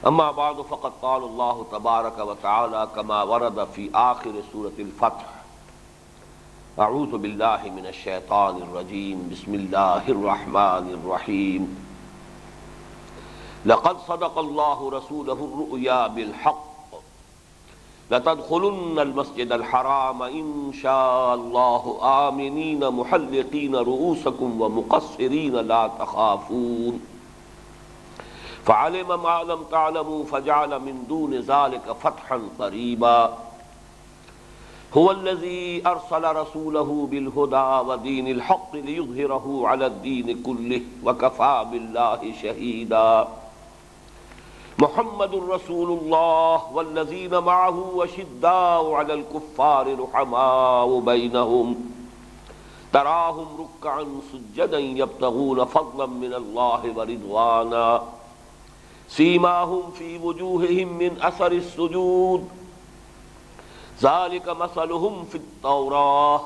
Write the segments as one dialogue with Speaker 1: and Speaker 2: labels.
Speaker 1: اما بعد فقد قال الله تبارك وتعالى كما ورد في آخر سورة الفتح اعوذ بالله من الشیطان الرجیم بسم الله الرحمن الرحیم لقد صدق الله رسوله الرؤيا بالحق لتدخلن المسجد الحرام ان شاء الله آمنين محلقين رؤوسكم ومقصرين لا تخافون فعلم ما لم تعلموا فجعل من دون ذلك فتحا قريبا هو الذي أرسل رسوله بالهدى ودين الحق ليظهره على الدين كله وكفى بالله شهيدا محمد رسول الله والذين معه وشداء على الكفار رحماء بينهم تراهم ركعا سجدا يبتغون فضلا من الله ورضوانا سیماہم فی وجوہہم من اثر السجود ذالک مثلہم فی التوراة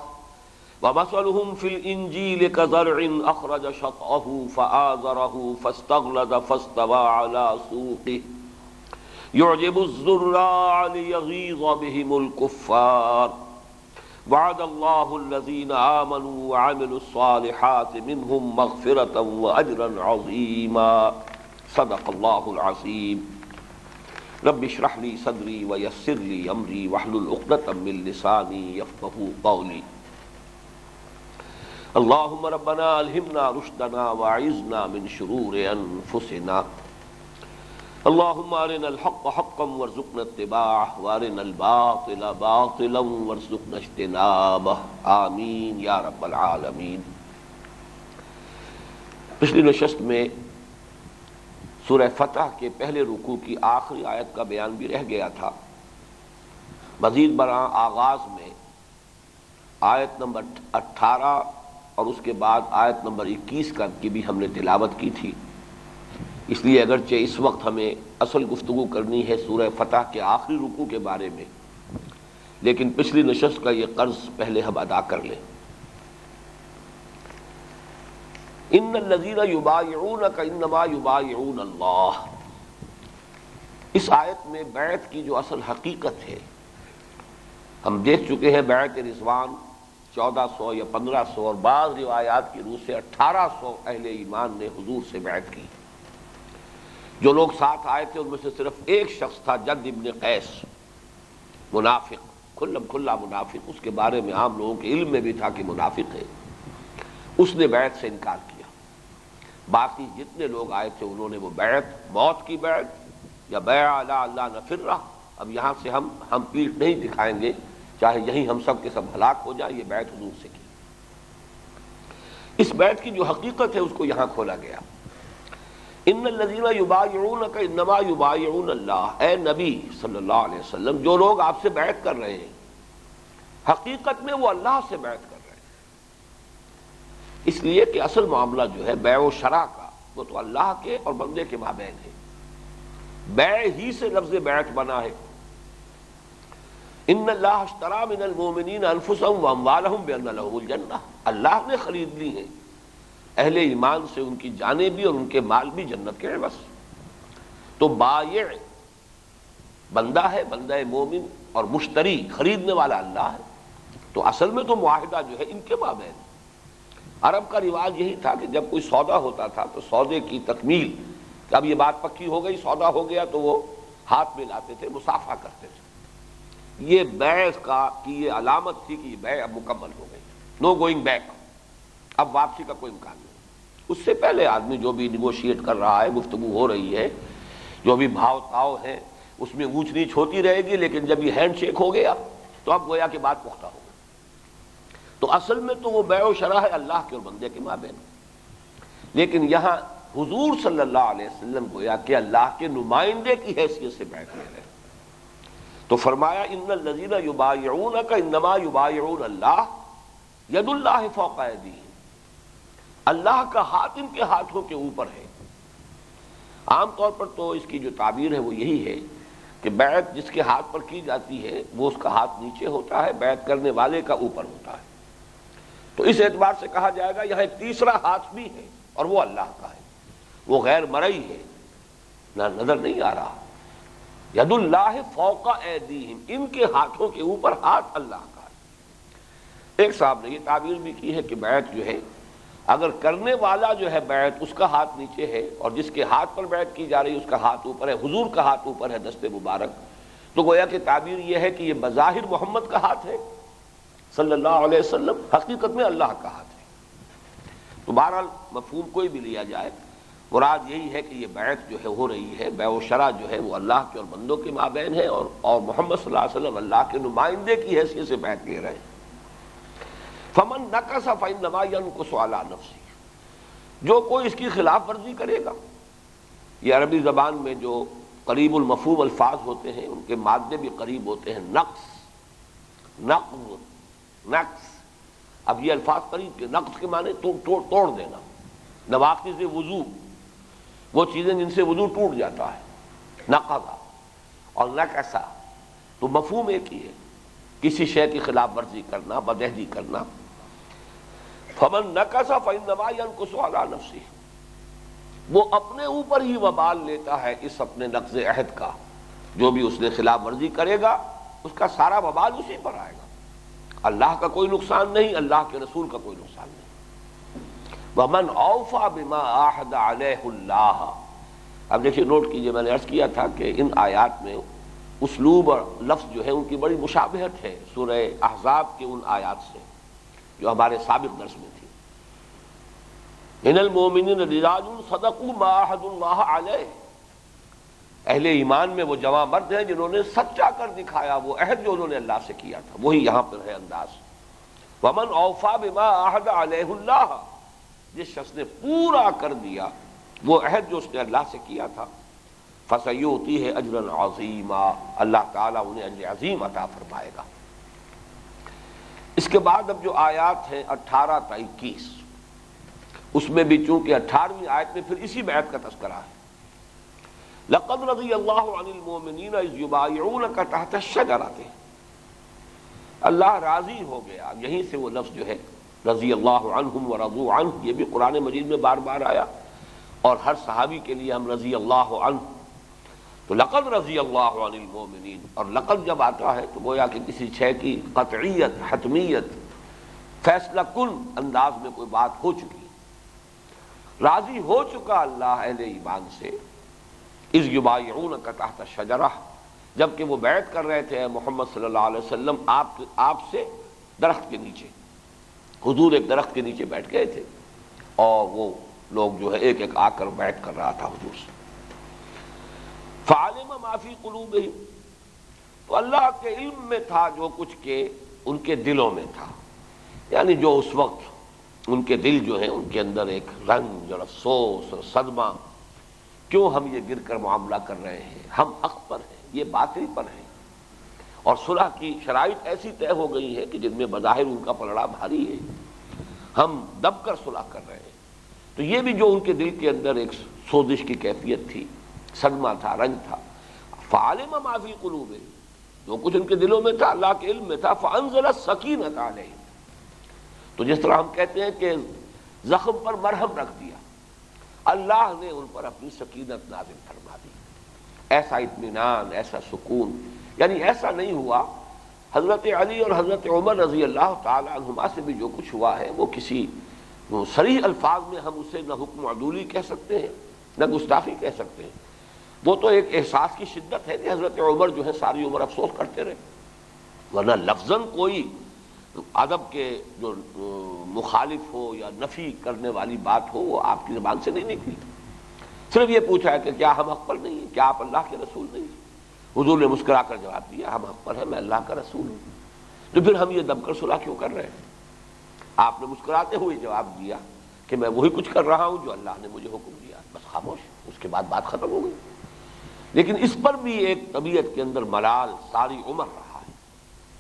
Speaker 1: ومثلہم فی الانجیل کزرع اخرج شطأہ فآزرہ فاستغلظ فاستوى على سوقه يعجب الزراع ليغيظ بهم الكفار وعد اللہ الذین آمنوا وعملوا الصالحات منہم مغفرة واجرا عظیما صدق اللہ العظیم رب اشرح لی صدری ویسر لی امری واحلل عقدۃ من لسانی یفقہوا قولی اللہم ربنا الہمنا رشدنا واعذنا من شرور انفسنا اللہم ارنا الحق حقا وارزقنا اتباعہ وارنا الباطل باطلا وارزقنا اجتنابہ آمین یا رب العالمین۔ پچھلی نشست میں سورہ فتح کے پہلے رکوع کی آخری آیت کا بیان بھی رہ گیا تھا۔ مزید برآں آغاز میں آیت نمبر 18 اور اس کے بعد آیت نمبر 21 کی بھی ہم نے تلاوت کی تھی، اس لیے اگرچہ اس وقت ہمیں اصل گفتگو کرنی ہے سورہ فتح کے آخری رکوع کے بارے میں، لیکن پچھلی نشست کا یہ قرض پہلے ہم ادا کر لیں۔ ان الذین یبایعونک انما یبایعون اللہ، اس آیت میں بیعت کی جو اصل حقیقت ہے ہم دیکھ چکے ہیں۔ بیعت رضوان 1400 یا 1500 اور بعض روایات کی روح سے 1800 اہل ایمان نے حضور سے بیعت کی۔ جو لوگ ساتھ آئے تھے ان میں سے صرف ایک شخص تھا، جد ابن قیس، منافق، کھلم کھلا منافق، اس کے بارے میں عام لوگوں کے علم میں بھی تھا کہ منافق ہے، اس نے بیعت سے انکار کیا۔ باقی جتنے لوگ آئے تھے انہوں نے وہ بیعت، موت کی بیعت یا بیع علی اللہ نفرہ، اب یہاں سے ہم پیٹھ نہیں دکھائیں گے، چاہے یہیں ہم سب کے سب ہلاک ہو جائیں، یہ بیعت حضور سے کی۔ اس بیعت کی جو حقیقت ہے اس کو یہاں کھولا گیا۔ ان الذین یبایعونک انما یبایعون اللہ، اے نبی صلی اللہ علیہ وسلم، جو لوگ آپ سے بیعت کر رہے ہیں حقیقت میں وہ اللہ سے بیعت کر رہے ہیں، اس لیے کہ اصل معاملہ جو ہے بیع و شراء کا وہ تو اللہ کے اور بندے کے مابین ہے۔ بیع ہی سے لفظ بیعت بنا ہے۔ ان اللہ اشتری من المؤمنین انفسهم واموالهم بان لهم الجنہ، اللہ نے خرید لی ہیں اہل ایمان سے ان کی جانیں بھی اور ان کے مال بھی جنت کے عوض۔ تو بائع بندہ ہے، بندہ مومن، اور مشتری خریدنے والا اللہ ہے، تو اصل میں تو معاہدہ جو ہے ان کے مابین۔ عرب کا رواج یہی تھا کہ جب کوئی سودا ہوتا تھا تو سودے کی تکمیل، اب یہ بات پکی ہو گئی، سودا ہو گیا، تو وہ ہاتھ میں لاتے تھے، مصافحہ کرتے تھے۔ یہ بیع کی یہ علامت تھی کہ یہ بیع اب مکمل ہو گئی، نو گوئنگ بیک، اب واپسی کا کوئی امکان نہیں۔ اس سے پہلے آدمی جو بھی نیگوشیٹ کر رہا ہے، گفتگو ہو رہی ہے، جو بھی بھاؤ تاؤ ہے، اس میں اونچ نیچ ہوتی رہے گی، لیکن جب یہ ہینڈ شیک ہو گیا تو اب گویا کہ بات پختہ ہو گئی۔ تو اصل میں تو وہ بیع و شراء ہے اللہ کے اور بندے کے مابین، لیکن یہاں حضور صلی اللہ علیہ وسلم گویا کہ اللہ کے نمائندے کی حیثیت سے بیعت لے رہے ہیں۔ تو فرمایا ان الذین یبایعونک انما یبایعون اللہ ید اللہ فوق ایدیہم، اللہ کا ہاتھ ان کے ہاتھوں کے اوپر ہے۔ عام طور پر تو اس کی جو تعبیر ہے وہ یہی ہے کہ بیعت جس کے ہاتھ پر کی جاتی ہے وہ اس کا ہاتھ نیچے ہوتا ہے، بیعت کرنے والے کا اوپر ہوتا ہے۔ تو اس اعتبار سے کہا جائے گا یہاں ایک تیسرا ہاتھ بھی ہے اور وہ اللہ کا ہے، وہ غیر مرئی ہے، نہ نظر نہیں آ رہا، ید اللہ فوق ایدیہم، ان کے ہاتھوں کے اوپر ہاتھ اللہ کا ہے۔ ایک صاحب نے یہ تعبیر بھی کی ہے کہ بیعت جو ہے اگر کرنے والا جو ہے بیعت اس کا ہاتھ نیچے ہے اور جس کے ہاتھ پر بیعت کی جا رہی ہے اس کا ہاتھ اوپر ہے، حضور کا ہاتھ اوپر ہے دست مبارک، تو گویا کہ تعبیر یہ ہے کہ یہ بظاہر محمد کا ہاتھ ہے صلی اللہ علیہ وسلم، حقیقت میں اللہ کا ہاتھ ہے۔ تو بہرحال مفہوم کوئی بھی لیا جائے، مراد یہی ہے کہ یہ بیعت جو ہے ہو رہی ہے، بیع و شرع جو ہے وہ اللہ کے اور بندوں کے مابین ہے، اور محمد صلی اللہ علیہ وسلم اللہ کے نمائندے کی حیثیت سے بیعت لے رہے ہیں۔ فمن نقص فانما ينقص على نفسه، جو کوئی اس کی خلاف ورزی کرے گا، یہ عربی زبان میں جو قریب المفہوم الفاظ ہوتے ہیں ان کے مادے بھی قریب ہوتے ہیں، نقص، نقص، اب یہ الفاظ قریب کے، نقص کے معنی توڑ دینا، نواقض وضو، وہ چیزیں جن سے وضو ٹوٹ جاتا ہے، نقضا اور نکسا، تو مفہوم ایک ہی ہے، کسی شے کی خلاف ورزی کرنا، بدعہدی کرنا۔ فمن نکس فانما ينقص على نفسه، وہ اپنے اوپر ہی وبال لیتا ہے اس اپنے نقض عہد کا، جو بھی اس نے خلاف ورزی کرے گا اس کا سارا وبال اسی پر آئے گا، اللہ کا کوئی نقصان نہیں، اللہ کے رسول کا کوئی نقصان نہیں۔ ومن اوفى بما عاهد عليه اللہ، اب دیکھیے نوٹ کیجئے، میں نے عرض کیا تھا کہ ان آیات میں اسلوب اور لفظ جو ہے ان کی بڑی مشابہت ہے سورہ احزاب کے ان آیات سے جو ہمارے سابق درس میں تھی۔ من المؤمنین رجال صدقوا ما عاهدوا اللہ علیہ، اہل ایمان میں وہ جوان مرد ہیں جنہوں نے سچا کر دکھایا وہ عہد جو انہوں نے اللہ سے کیا تھا، وہی یہاں پر ہے انداز۔ ومن اوفى بما عاهد علیہ اللہ، جس شخص نے پورا کر دیا وہ عہد جو اس نے اللہ سے کیا تھا، فَسَيُؤْتِيهِ أَجْرًا عَظِيمًا، اللہ تعالیٰ انہیں اجر عظیم عطا فرمائے گا۔ اس کے بعد اب جو آیات ہیں 18 تا 21، اس میں بھی چونکہ 18ویں آیت میں پھر اسی بیعت کا تذکرہ ہے۔ لَقَدْ رَضِيَ اللَّهُ عَنِ الْمُؤْمِنِينَ إِذْ يُبَايِعُونَكَ تَحْتَ الشَّجَرَةِ، اللہ راضی ہو گیا، یہیں سے وہ لفظ جو ہے رضی اللہ عنہم ورضوا عنہ، یہ بھی قرآن مجید میں بار بار آیا، اور ہر صحابی کے لیے ہم رضی اللہ عنہ، تو لقد رضی اللہ عن المؤمنین، اور لقد جب آتا ہے تو گویا کہ کسی شے کی قطعیت، حتمیت، فیصلہ کن انداز میں کوئی بات ہو چکی، راضی ہو چکا اللہ اہل ایمان سے، اذ یبایعونک تحت الشجرہ، جبکہ وہ بیعت کر رہے تھے محمد صلی اللہ علیہ وسلم آپ سے درخت کے نیچے، حضور ایک درخت کے نیچے بیٹھ گئے تھے اور وہ لوگ جو ہے ایک ایک آ کر بیعت کر رہا تھا حضور سے۔ فعلم ما فی قلوبہم، تو اللہ کے علم میں تھا جو کچھ کہ ان کے دلوں میں تھا، یعنی جو اس وقت ان کے دل جو ہیں ان کے اندر ایک رنج اور افسوس اور صدمہ، کیوں ہم یہ گر کر معاملہ کر رہے ہیں، ہم حق پر ہیں، یہ باطل پر ہیں، اور صلح کی شرائط ایسی طے ہو گئی ہے کہ جن میں بظاہر ان کا پلڑا بھاری ہے، ہم دب کر صلح کر رہے ہیں۔ تو یہ بھی جو ان کے دل کے اندر ایک سوزش کی کیفیت تھی، صدمہ تھا، رنج تھا، فعلم ما فی قلوبہم، جو کچھ ان کے دلوں میں تھا اللہ کے علم میں تھا، فانزل السکینۃ علیہم، تو جس طرح ہم کہتے ہیں کہ زخم پر مرہم رکھ دیا، اللہ نے ان پر اپنی سکینت نازل فرما دی، ایسا اطمینان، ایسا سکون، یعنی ایسا نہیں ہوا۔ حضرت علی اور حضرت عمر رضی اللہ تعالی عنہما سے بھی جو کچھ ہوا ہے وہ کسی صریح الفاظ میں ہم اسے نہ حکم عدولی کہہ سکتے ہیں نہ گستاخی کہہ سکتے ہیں، وہ تو ایک احساس کی شدت ہے کہ حضرت عمر جو ہے ساری عمر افسوس کرتے رہے، ورنہ لفظاً کوئی ادب کے جو مخالف ہو یا نفی کرنے والی بات ہو وہ آپ کی زبان سے نہیں نکلی، صرف یہ پوچھا ہے کہ کیا ہم حق پر نہیں ہیں، کیا آپ اللہ کے رسول نہیں ہیں؟ حضور نے مسکرا کر جواب دیا، ہم حق پر ہیں، میں اللہ کا رسول ہوں، تو پھر ہم یہ دب کر صلح کیوں کر رہے ہیں؟ آپ نے مسکراتے ہوئے جواب دیا کہ میں وہی کچھ کر رہا ہوں جو اللہ نے مجھے حکم دیا، بس خاموش، اس کے بعد بات ختم ہو گئی۔ لیکن اس پر بھی ایک طبیعت کے اندر ملال ساری عمر رہا ہے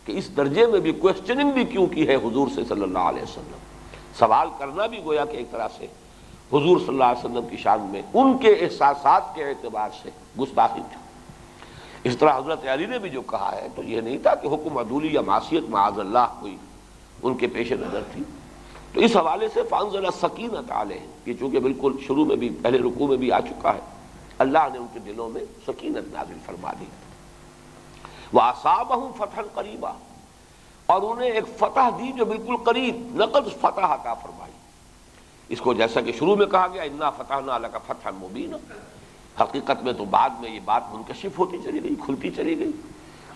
Speaker 1: کہ اس درجے میں بھی کوسچننگ بھی کیوں کی ہے حضور سے صلی اللہ علیہ وسلم، سوال کرنا بھی گویا کہ ایک طرح سے حضور صلی اللہ علیہ وسلم کی شان میں ان کے احساسات کے اعتبار سے گستاخی تھی۔ اس طرح حضرت علی نے بھی جو کہا ہے تو یہ نہیں تھا کہ حکم عدولی یا معصیت معاذ اللہ کوئی ان کے پیش نظر تھی، تو اس حوالے سے فانزل السکینۃ علیہم، یہ چونکہ بالکل شروع میں بھی پہلے رکوع میں بھی آ چکا ہے اللہ نے ان کے دلوں میں سکینت نازل فرما دی. وَأَصَابَهُمْ فَتْحًا قَرِيبًا، اور انہیں ایک فتح دی جو بالکل قریب، نقد فتح عطا فرمائی. اس کو جیسا کہ شروع میں کہا گیا اِنَّا فَتَحْنَا لَكَ فَتْحًا مُبِينًا، حقیقت میں تو بعد میں یہ بات منکشف ہوتی چلی گئی، کھلتی چلی گئی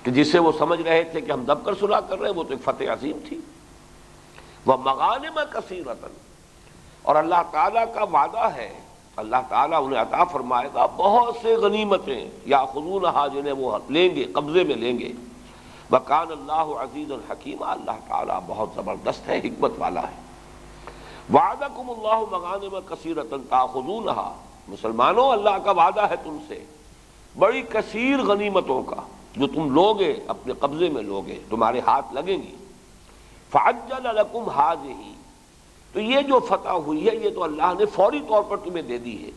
Speaker 1: کہ جسے وہ سمجھ رہے تھے کہ ہم دب کر سنا کر رہے ہیں، وہ تو ایک فتح عظیم تھی. وَمَغَانِمَ كَثِيرَةً، اور اللہ تعالیٰ کا وعدہ ہے، اللہ تعالیٰ انہیں عطا فرمائے گا بہت سے غنیمتیں، یاخذونہا، جنہیں وہ لیں گے، قبضے میں لیں گے. وَكَانَ اللَّهُ عَزِيزًا حَكِيمًا، اللہ تعالیٰ بہت زبردست ہے، حکمت والا ہے. وعدکم اللہ مغانم کثیرۃ تاخذونہا، مسلمانوں اللہ کا وعدہ ہے تم سے بڑی کثیر غنیمتوں کا جو تم لوگے، اپنے قبضے میں لوگے، تمہارے ہاتھ لگیں گی. فعجل لکم ہذہ، تو یہ جو فتح ہوئی ہے یہ تو اللہ نے فوری طور پر تمہیں دے دی ہے.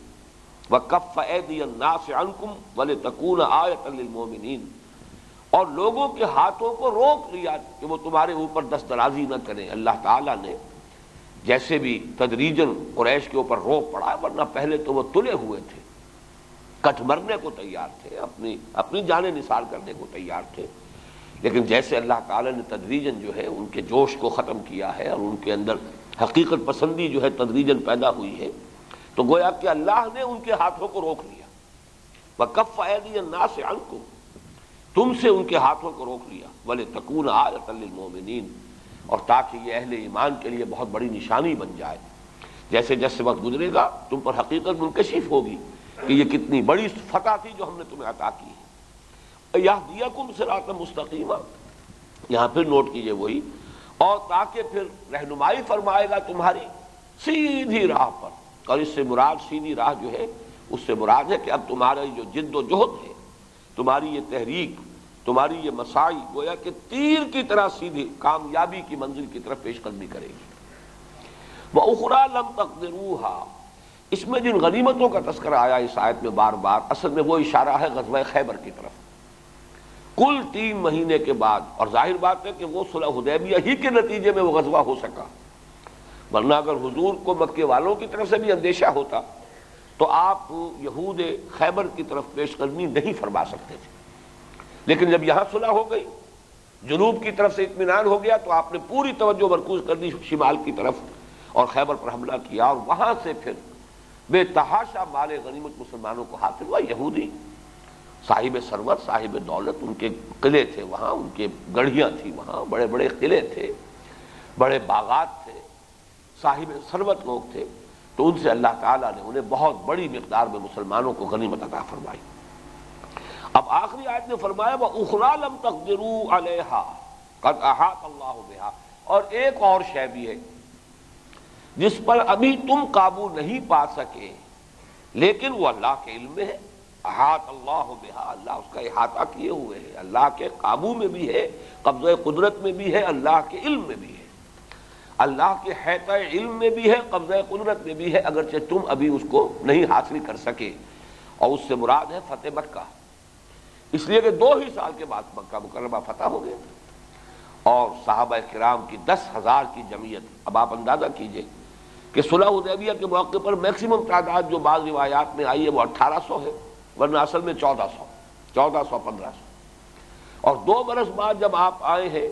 Speaker 1: وکف ایدی الناس عنکم ولتکون آیۃ للمؤمنین، اور لوگوں کے ہاتھوں کو روک لیا کہ وہ تمہارے اوپر دست درازی نہ کریں. اللہ تعالیٰ نے جیسے بھی تدریجاً قریش کے اوپر روک پڑا، ورنہ پہلے تو وہ تلے ہوئے تھے، کٹ مرنے کو تیار تھے، اپنی جانیں نثار کرنے کو تیار تھے. لیکن جیسے اللہ تعالیٰ نے تدریجاً جو ہے ان کے جوش کو ختم کیا ہے اور ان کے اندر حقیقت پسندی جو ہے تدریجاً پیدا ہوئی ہے، تو گویا کہ اللہ نے ان کے ہاتھوں کو روک لیا. وَكَفَّ أَيْدِيَ النَّاسِ عَنْكُمْ، تم سے ان کے ہاتھوں کو روک لیا. وَلِتَكُونَ آیَةً لِلْمُؤْمِنِينَ، اور تاکہ یہ اہل ایمان کے لیے بہت بڑی نشانی بن جائے. جیسے جیسے وقت گزرے گا تم پر حقیقت منکشف ہوگی کہ یہ کتنی بڑی فتح تھی جو ہم نے تمہیں عطا کی ہے. یہدیکم صراطا مستقیما، یہاں پھر نوٹ کیجئے وہی، اور تاکہ پھر رہنمائی فرمائے گا تمہاری سیدھی راہ پر. اور اس سے مراد سیدھی راہ جو ہے اس سے مراد ہے کہ اب تمہاری جو جد و جہد ہے، تمہاری یہ تحریک، تمہاری یہ مساعی، گویا کہ تیر کی طرح سیدھی کامیابی کی منزل کی طرف پیش قدمی کرے گی. وَأُخْرَىٰ لَمْ تَقْدِرُوهَا، اس میں جن غنیمتوں کا تذکرہ آیا اس آیت میں بار بار، اصل میں وہ اشارہ ہے غزوہ خیبر کی طرف. کل 3 مہینے کے بعد، اور ظاہر بات ہے کہ وہ صلح حدیبیہ ہی کے نتیجے میں وہ غزوہ ہو سکا، ورنہ اگر حضور کو مکے والوں کی طرف سے بھی اندیشہ ہوتا تو آپ یہود خیبر کی طرف پیش قدمی نہیں فرما سکتے تھے. لیکن جب یہاں صلح ہو گئی، جنوب کی طرف سے اطمینان ہو گیا، تو آپ نے پوری توجہ مرکوز کر دی شمال کی طرف اور خیبر پر حملہ کیا، اور وہاں سے پھر بے تحاشا مال غنیمت مسلمانوں کو حاصل ہوا. یہودی صاحب ثروت، صاحب دولت، ان کے قلعے تھے وہاں، ان کے گڑھیاں تھیں وہاں، بڑے بڑے قلعے تھے، بڑے باغات تھے، صاحب ثروت لوگ تھے. تو ان سے اللہ تعالیٰ نے انہیں بہت بڑی مقدار میں مسلمانوں کو غنیمت عطا فرمائی. اب آخری آیت نے فرمایا وَأُخْرَىٰ لَمْ تَقْدِرُوا عَلَيْهَا قَدْ أَحَاطَ اللَّهُ بِهَا، اور ایک اور شے بھی ہے جس پر ابھی تم قابو نہیں پا سکے لیکن وہ اللہ کے علم میں ہے. احاط اللہ بہا، اللہ اس کا احاطہ کیے ہوئے ہے، اللہ کے قابو میں بھی ہے، قبضہ قدرت میں بھی ہے، اللہ کے علم میں بھی ہے، اللہ کے احاطہ علم میں بھی ہے، قبضہ قدرت میں بھی ہے، اگرچہ تم ابھی اس کو نہیں حاصل کر سکے. اور اس سے مراد ہے فتح مکہ، اس لیے کہ 2 ہی سال کے بعد مکہ مکرمہ فتح ہو گیا اور صحابہ کرام کی 10,000 کی جمعیت. اب آپ اندازہ کیجئے کہ صلح حدیبیہ کے موقع پر میکسیمم تعداد جو بعض روایات میں آئی ہے وہ 1800 ہے، ورنہ اصل میں 1400 اور 2 برس بعد جب آپ آئے ہیں،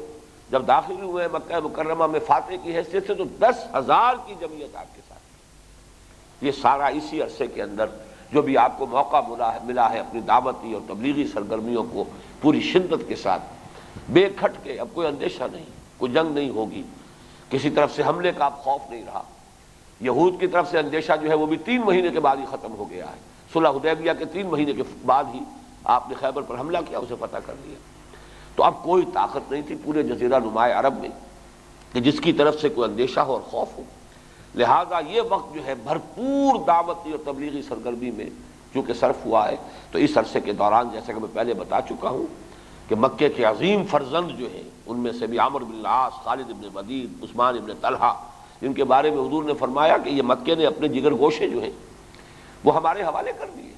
Speaker 1: جب داخل ہوئے مکہ مکرمہ میں فاتح کی حیثیت سے، تو 10,000 کی جمعیت آپ کے ساتھ. یہ سارا اسی عرصے کے اندر جو بھی آپ کو موقع ملا ہے اپنی دعوتی اور تبلیغی سرگرمیوں کو پوری شدت کے ساتھ بے کھٹ کے، اب کوئی اندیشہ نہیں، کوئی جنگ نہیں ہوگی، کسی طرف سے حملے کا اب خوف نہیں رہا. یہود کی طرف سے اندیشہ جو ہے وہ بھی 3 مہینے کے بعد ہی ختم ہو گیا ہے. صلح حدیبیہ کے 3 مہینے کے بعد ہی آپ نے خیبر پر حملہ کیا، اسے فتح کر دیا. تو اب کوئی طاقت نہیں تھی پورے جزیرہ نما عرب میں کہ جس کی طرف سے کوئی اندیشہ ہو اور خوف ہو. لہذا یہ وقت جو ہے بھرپور دعوتی اور تبلیغی سرگرمی میں چونکہ صرف ہوا ہے، تو اس عرصے کے دوران جیسا کہ میں پہلے بتا چکا ہوں کہ مکے کے عظیم فرزند جو ہیں ان میں سے بھی عامر بن العاص، خالد بن ولید، عثمان بن طلحہ، جن کے بارے میں حضور نے فرمایا کہ یہ مکے نے اپنے جگر گوشے جو ہیں وہ ہمارے حوالے کر دیے.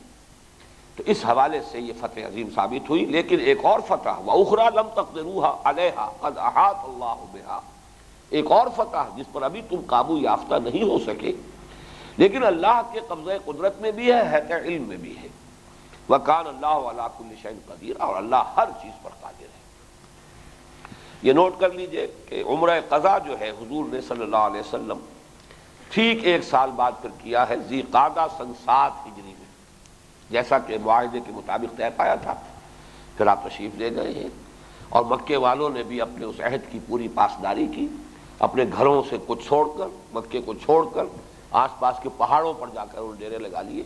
Speaker 1: تو اس حوالے سے یہ فتح عظیم ثابت ہوئی. لیکن ایک اور فتح وَأُخْرَىٰ لَمْ تَقْدِرُوهَا عَلَيْهَا قَدْ أَحَاطَ اللَّهُ بِهَا، ایک اور فتح جس پر ابھی تم قابو یافتہ نہیں ہو سکے لیکن اللہ کے قبضہ قدرت میں بھی ہے، احاطہ علم میں بھی ہے. وَكَانَ اللَّهُ عَلَىٰ كُلِّ شَيْءٍ قَدِيرٌ، اور اللہ ہر چیز پر قادر ہے۔ یہ نوٹ کر لیجئے کہ عمرہ قضا جو ہے حضور نے صلی اللہ علیہ وسلم ٹھیک 1 سال بعد پھر کیا ہے، ذی قعدہ سن 7 ہجری میں، جیسا کہ معاہدے کے مطابق طے پایا تھا۔ پھر آپ تشریف لے گئے ہیں، اور مکے والوں نے بھی اپنے اس عہد کی پوری پاسداری کی، اپنے گھروں سے کچھ چھوڑ کر، مکے کو چھوڑ کر آس پاس کے پہاڑوں پر جا کر انہوں نے ڈیرے لگا لیے۔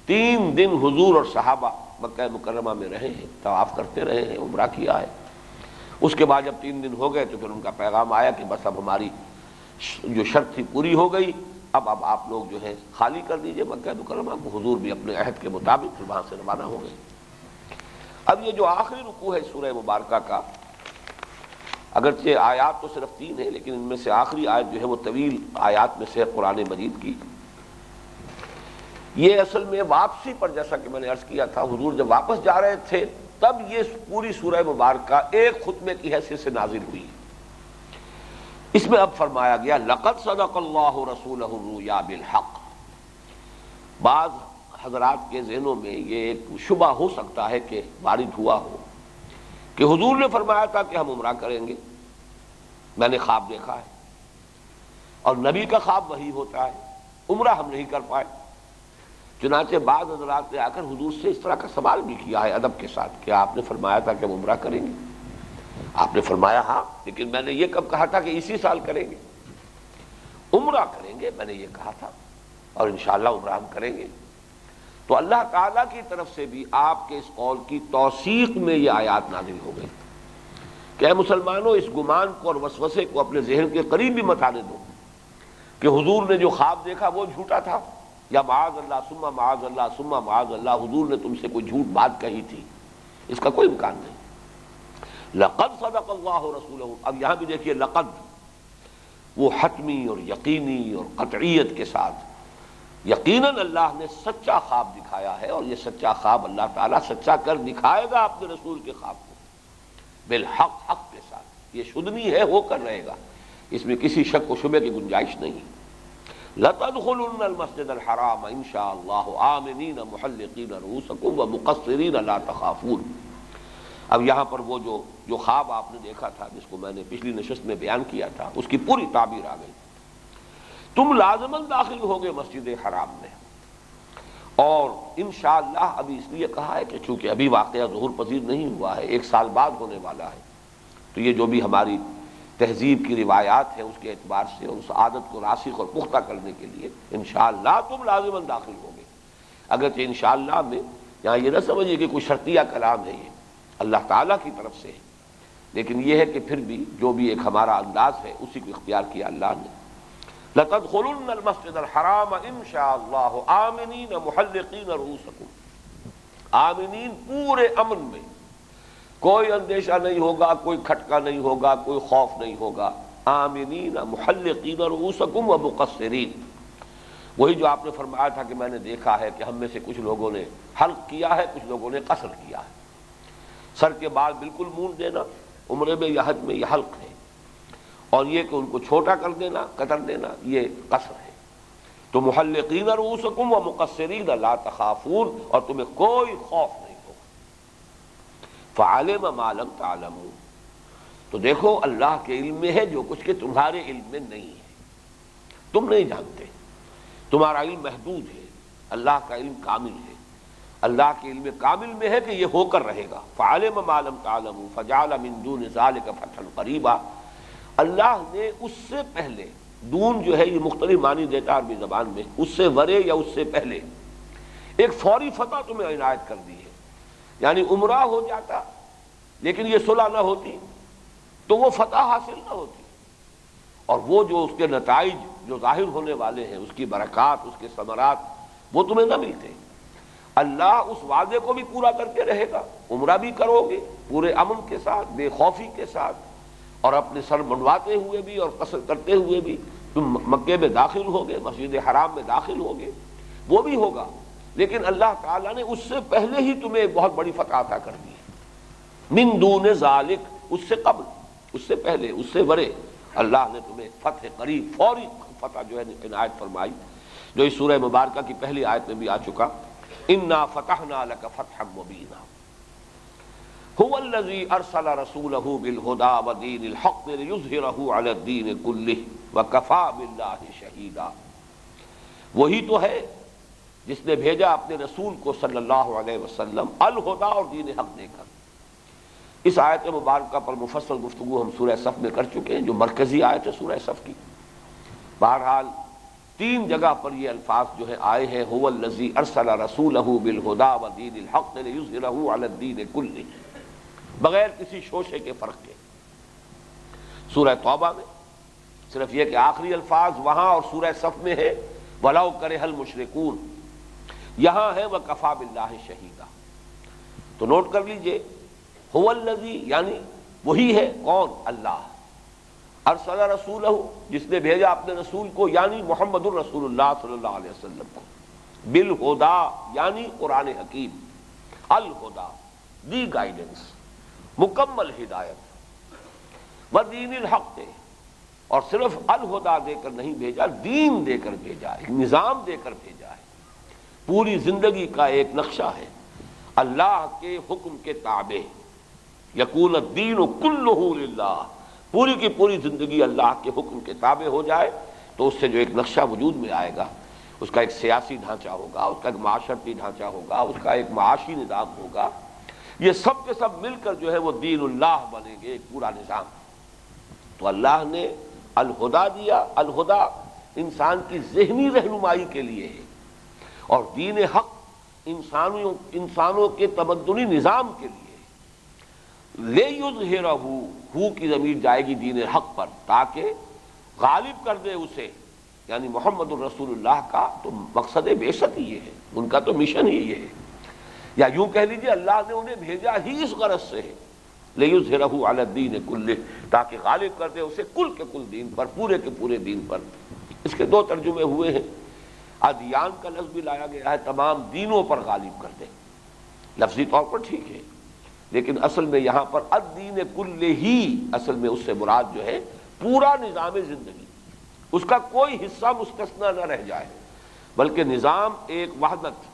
Speaker 1: 3 دن حضور اور صحابہ مکہ مکرمہ میں رہے ہیں، طواف کرتے رہے ہیں، عمرہ کیا ہے۔ اس کے بعد جب 3 دن ہو گئے تو پھر ان کا پیغام آیا کہ بس اب ہماری جو شرط تھی پوری ہو گئی، اب آپ لوگ جو ہے خالی کر دیجئے مکہ مکرمہ کو۔ حضور بھی اپنے عہد کے مطابق پھر وہاں سے روانہ ہو گئے۔ اب یہ جو آخری رکوع ہے سورہ مبارکہ کا، اگرچہ آیات تو صرف 3 ہیں، لیکن ان میں سے آخری آیت جو ہے وہ طویل آیات میں سے قرآن مجید کی، یہ اصل میں واپسی پر، جیسا کہ میں نے عرض کیا تھا، حضور جب واپس جا رہے تھے تب یہ پوری سورہ مبارکہ ایک خطبے کی حیثیت سے نازل ہوئی۔ اس میں اب فرمایا گیا لقد صدق اللہ رسولہ الرؤیا بالحق۔ بعض حضرات کے ذہنوں میں یہ ایک شبہ ہو سکتا ہے کہ وارد ہوا ہو کہ حضور نے فرمایا تھا کہ ہم عمرہ کریں گے، میں نے خواب دیکھا ہے، اور نبی کا خواب وہی ہوتا ہے، عمرہ ہم نہیں کر پائے۔ چنانچہ بعض حضرات نے آ کر حضور سے اس طرح کا سوال بھی کیا ہے ادب کے ساتھ کہ آپ نے فرمایا تھا کہ ہم عمرہ کریں گے۔ آپ نے فرمایا ہاں، لیکن میں نے یہ کب کہا تھا کہ اسی سال کریں گے؟ عمرہ کریں گے میں نے یہ کہا تھا، اور انشاءاللہ عمرہ ہم کریں گے۔ تو اللہ تعالیٰ کی طرف سے بھی آپ کے اس قول کی توثیق میں یہ آیات نازل ہو گئی کہ اے مسلمانوں، اس گمان کو اور وسوسے کو اپنے ذہن کے قریب بھی مت آنے دو کہ حضور نے جو خواب دیکھا وہ جھوٹا تھا، یا معاذ اللہ ثم معاذ اللہ ثم معاذ اللہ حضور نے تم سے کوئی جھوٹ بات کہی تھی، اس کا کوئی امکان نہیں۔ لقد صدق اللہ رسولہ، اب یہاں بھی دیکھیے لقد، وہ حتمی اور یقینی اور قطعیت کے ساتھ، یقیناً اللہ نے سچا خواب دکھایا ہے، اور یہ سچا خواب اللہ تعالیٰ سچا کر دکھائے گا اپنے رسول کے خواب کو بالحق، حق کے ساتھ۔ یہ شدنی ہے، ہو کر رہے گا، اس میں کسی شک و شبے کی گنجائش نہیں۔ لَتَدْخُلُنَّ الْمَسْجِدَ الْحَرَامَ إِنْ شَاءَ اللَّهُ آمِنِينَ مُحَلِّقِينَ رُءُوسَكُمْ وَمُقَصِّرِينَ لَا تَخَافُونَ۔ اب یہاں پر وہ جو خواب آپ نے دیکھا تھا، جس کو میں نے پچھلی نشست میں بیان کیا تھا، اس کی پوری تعبیر آ گئی۔ تم لازماً داخل ہوگے مسجد حرام میں، اور انشاءاللہ ابھی اس لیے کہا ہے کہ چونکہ ابھی واقعہ ظہور پذیر نہیں ہوا ہے، 1 سال بعد ہونے والا ہے، تو یہ جو بھی ہماری تہذیب کی روایات ہیں اس کے اعتبار سے اور اس عادت کو راسخ اور پختہ کرنے کے لیے انشاءاللہ تم لازماً داخل ہوگے۔ اگرچہ انشاءاللہ میں یہاں یہ نہ سمجھیے کہ کوئی شرطیہ کلام ہے، یہ اللہ تعالیٰ کی طرف سے ہے، لیکن یہ ہے کہ پھر بھی جو بھی ایک ہمارا انداز ہے اسی کو اختیار کیا اللہ نے۔ لَتَدْخُلُنَّ الْمَسْجِدَ الْحَرَامَ إِنْ شَاءَ اللَّهُ آمِنِينَ مُحَلِّقِينَ رُءُوسَكُمْ، آمنین پورے امن میں، کوئی اندیشہ نہیں ہوگا، کوئی کھٹکا نہیں ہوگا، کوئی خوف نہیں ہوگا۔ آمنین محلقین رؤوسکم ومقصرین، وہی جو آپ نے فرمایا تھا کہ میں نے دیکھا ہے کہ ہم میں سے کچھ لوگوں نے حلق کیا ہے، کچھ لوگوں نے قصر کیا ہے۔ سر کے بال بالکل مونڈ دینا عمرے میں یا حج میں یہ حلق ہے، اور یہ کہ ان کو چھوٹا کر دینا، قطر دینا، یہ قصر ہے۔ تو محلقین رؤوسکم ومقصرین لا تخافون، اور تمہیں کوئی خوف نہیں۔ فعلم ما لم تعلموا، تو دیکھو اللہ کے علم میں ہے جو کچھ کہ تمہارے علم میں نہیں ہے، تم نہیں جانتے، تمہارا علم محدود ہے، اللہ کا علم کامل ہے۔ اللہ کے علم کامل میں ہے کہ یہ ہو کر رہے گا۔ فعلم ما لم تعلموا فجعل من دون ذلك فتحا قریبا، اللہ نے اس سے پہلے، دون جو ہے یہ مختلف معنی دیتا ہے عربی زبان میں، اس سے ورے یا اس سے پہلے ایک فوری فتح تمہیں عنایت کر دی ہے، یعنی عمرہ ہو جاتا لیکن یہ صلح نہ ہوتی تو وہ فتح حاصل نہ ہوتی، اور وہ جو اس کے نتائج جو ظاہر ہونے والے ہیں، اس کی برکات، اس کے ثمرات، وہ تمہیں نہ ملتے۔ اللہ اس وعدے کو بھی پورا کر کے رہے گا، عمرہ بھی کرو گے پورے امن کے ساتھ، بے خوفی کے ساتھ، اور اپنے سر منڈواتے ہوئے بھی اور قصر کرتے ہوئے بھی تم مکے میں داخل ہوگے، مسجد حرام میں داخل ہوگے، وہ بھی ہوگا، لیکن اللہ تعالیٰ نے اس سے پہلے ہی تمہیں ایک بہت بڑی فتح عطا کر دی ہے۔ من دون ذالک، اس سے قبل، اس سے پہلے، اس سے ورے اللہ نے تمہیں فتح قریب، فوری فتح جو ہے عنایت فرمائی، جو اس سورہ مبارکہ کی پہلی آیت میں بھی آ چکا انا فتحنا لک فتحا مبینا هو الذی ارسل رسولہ بالہدی ودین الحق لیظہرہ علی الدین کلہ وکفی باللہ شہیدا۔ وہی تو ہے جس نے بھیجا اپنے رسول کو صلی اللہ علیہ وسلم الہدی اور دین حق دے کر۔ اس آیت مبارکہ پر مفصل گفتگو ہم سورہ صف میں کر چکے ہیں، جو مرکزی آیت ہے سورہ صف کی۔ بہرحال 3 جگہ پر یہ الفاظ جو ہے آئے ہیں، هو الذی ارسل رسولہ بالہدی ودین الحق لیظہرہ علی الدین کلہ، بغیر کسی شوشے کے فرق کے۔ سورہ توبہ میں صرف یہ کہ آخری الفاظ وہاں اور سورہ صف میں ہے وَلَوْ كَرِهَ الْمُشْرِكُونَ، یہاں ہے وَكَفَى بِاللَّهِ شَهِيدًا۔ تو نوٹ کر لیجئے، هو الذی یعنی وہی ہے، کون؟ اللہ۔ ارسل رسولہ، جس نے بھیجا اپنے رسول کو، یعنی محمد الرسول اللہ صلی اللہ علیہ وسلم کو، بالہدی یعنی قرآن حکیم، الہدی دی گائیڈنس، مکمل ہدایت، ودین الحق دے، اور صرف الہدی دے کر نہیں بھیجا، دین دے کر بھیجا ہے، نظام دے کر بھیجا ہے، پوری زندگی کا ایک نقشہ ہے، اللہ کے حکم کے تابع، یکون الدین کلہ للہ، پوری کی پوری زندگی اللہ کے حکم کے تابع ہو جائے تو اس سے جو ایک نقشہ وجود میں آئے گا، اس کا ایک سیاسی ڈھانچہ ہوگا، اس کا ایک معاشرتی ڈھانچہ ہوگا، اس کا ایک معاشی نظام ہوگا، یہ سب کے سب مل کر جو ہے وہ دین اللہ بنیں گے، ایک پورا نظام۔ تو اللہ نے الہدی دیا، الہدی انسان کی ذہنی رہنمائی کے لیے ہے، اور دین حق انسانوں کے تمدنی نظام کے لیے۔ لیظہرہ، ہو کی ضمیر جائے گی دین حق پر، تاکہ غالب کر دے اسے، یعنی محمد الرسول اللہ کا تو مقصد بعثت ہی یہ ہے، ان کا تو مشن ہی یہ ہے، یا یوں کہہ لیجیے اللہ نے انہیں بھیجا ہی اس غرض سے ہے، لیظہرہ علی الدین کلہ، تاکہ غالب کر دے اسے کل کے کل دین پر، پورے کے پورے دین پر۔ اس کے 2 ترجمے ہوئے ہیں، ادیان کا لفظ بھی لایا گیا ہے، تمام دینوں پر غالب کر دے، لفظی طور پر ٹھیک ہے، لیکن اصل میں یہاں پر الدین کلہ ہی، اصل میں اس سے مراد جو ہے پورا نظام زندگی، اس کا کوئی حصہ مستثنی نہ رہ جائے، بلکہ نظام ایک وحدت،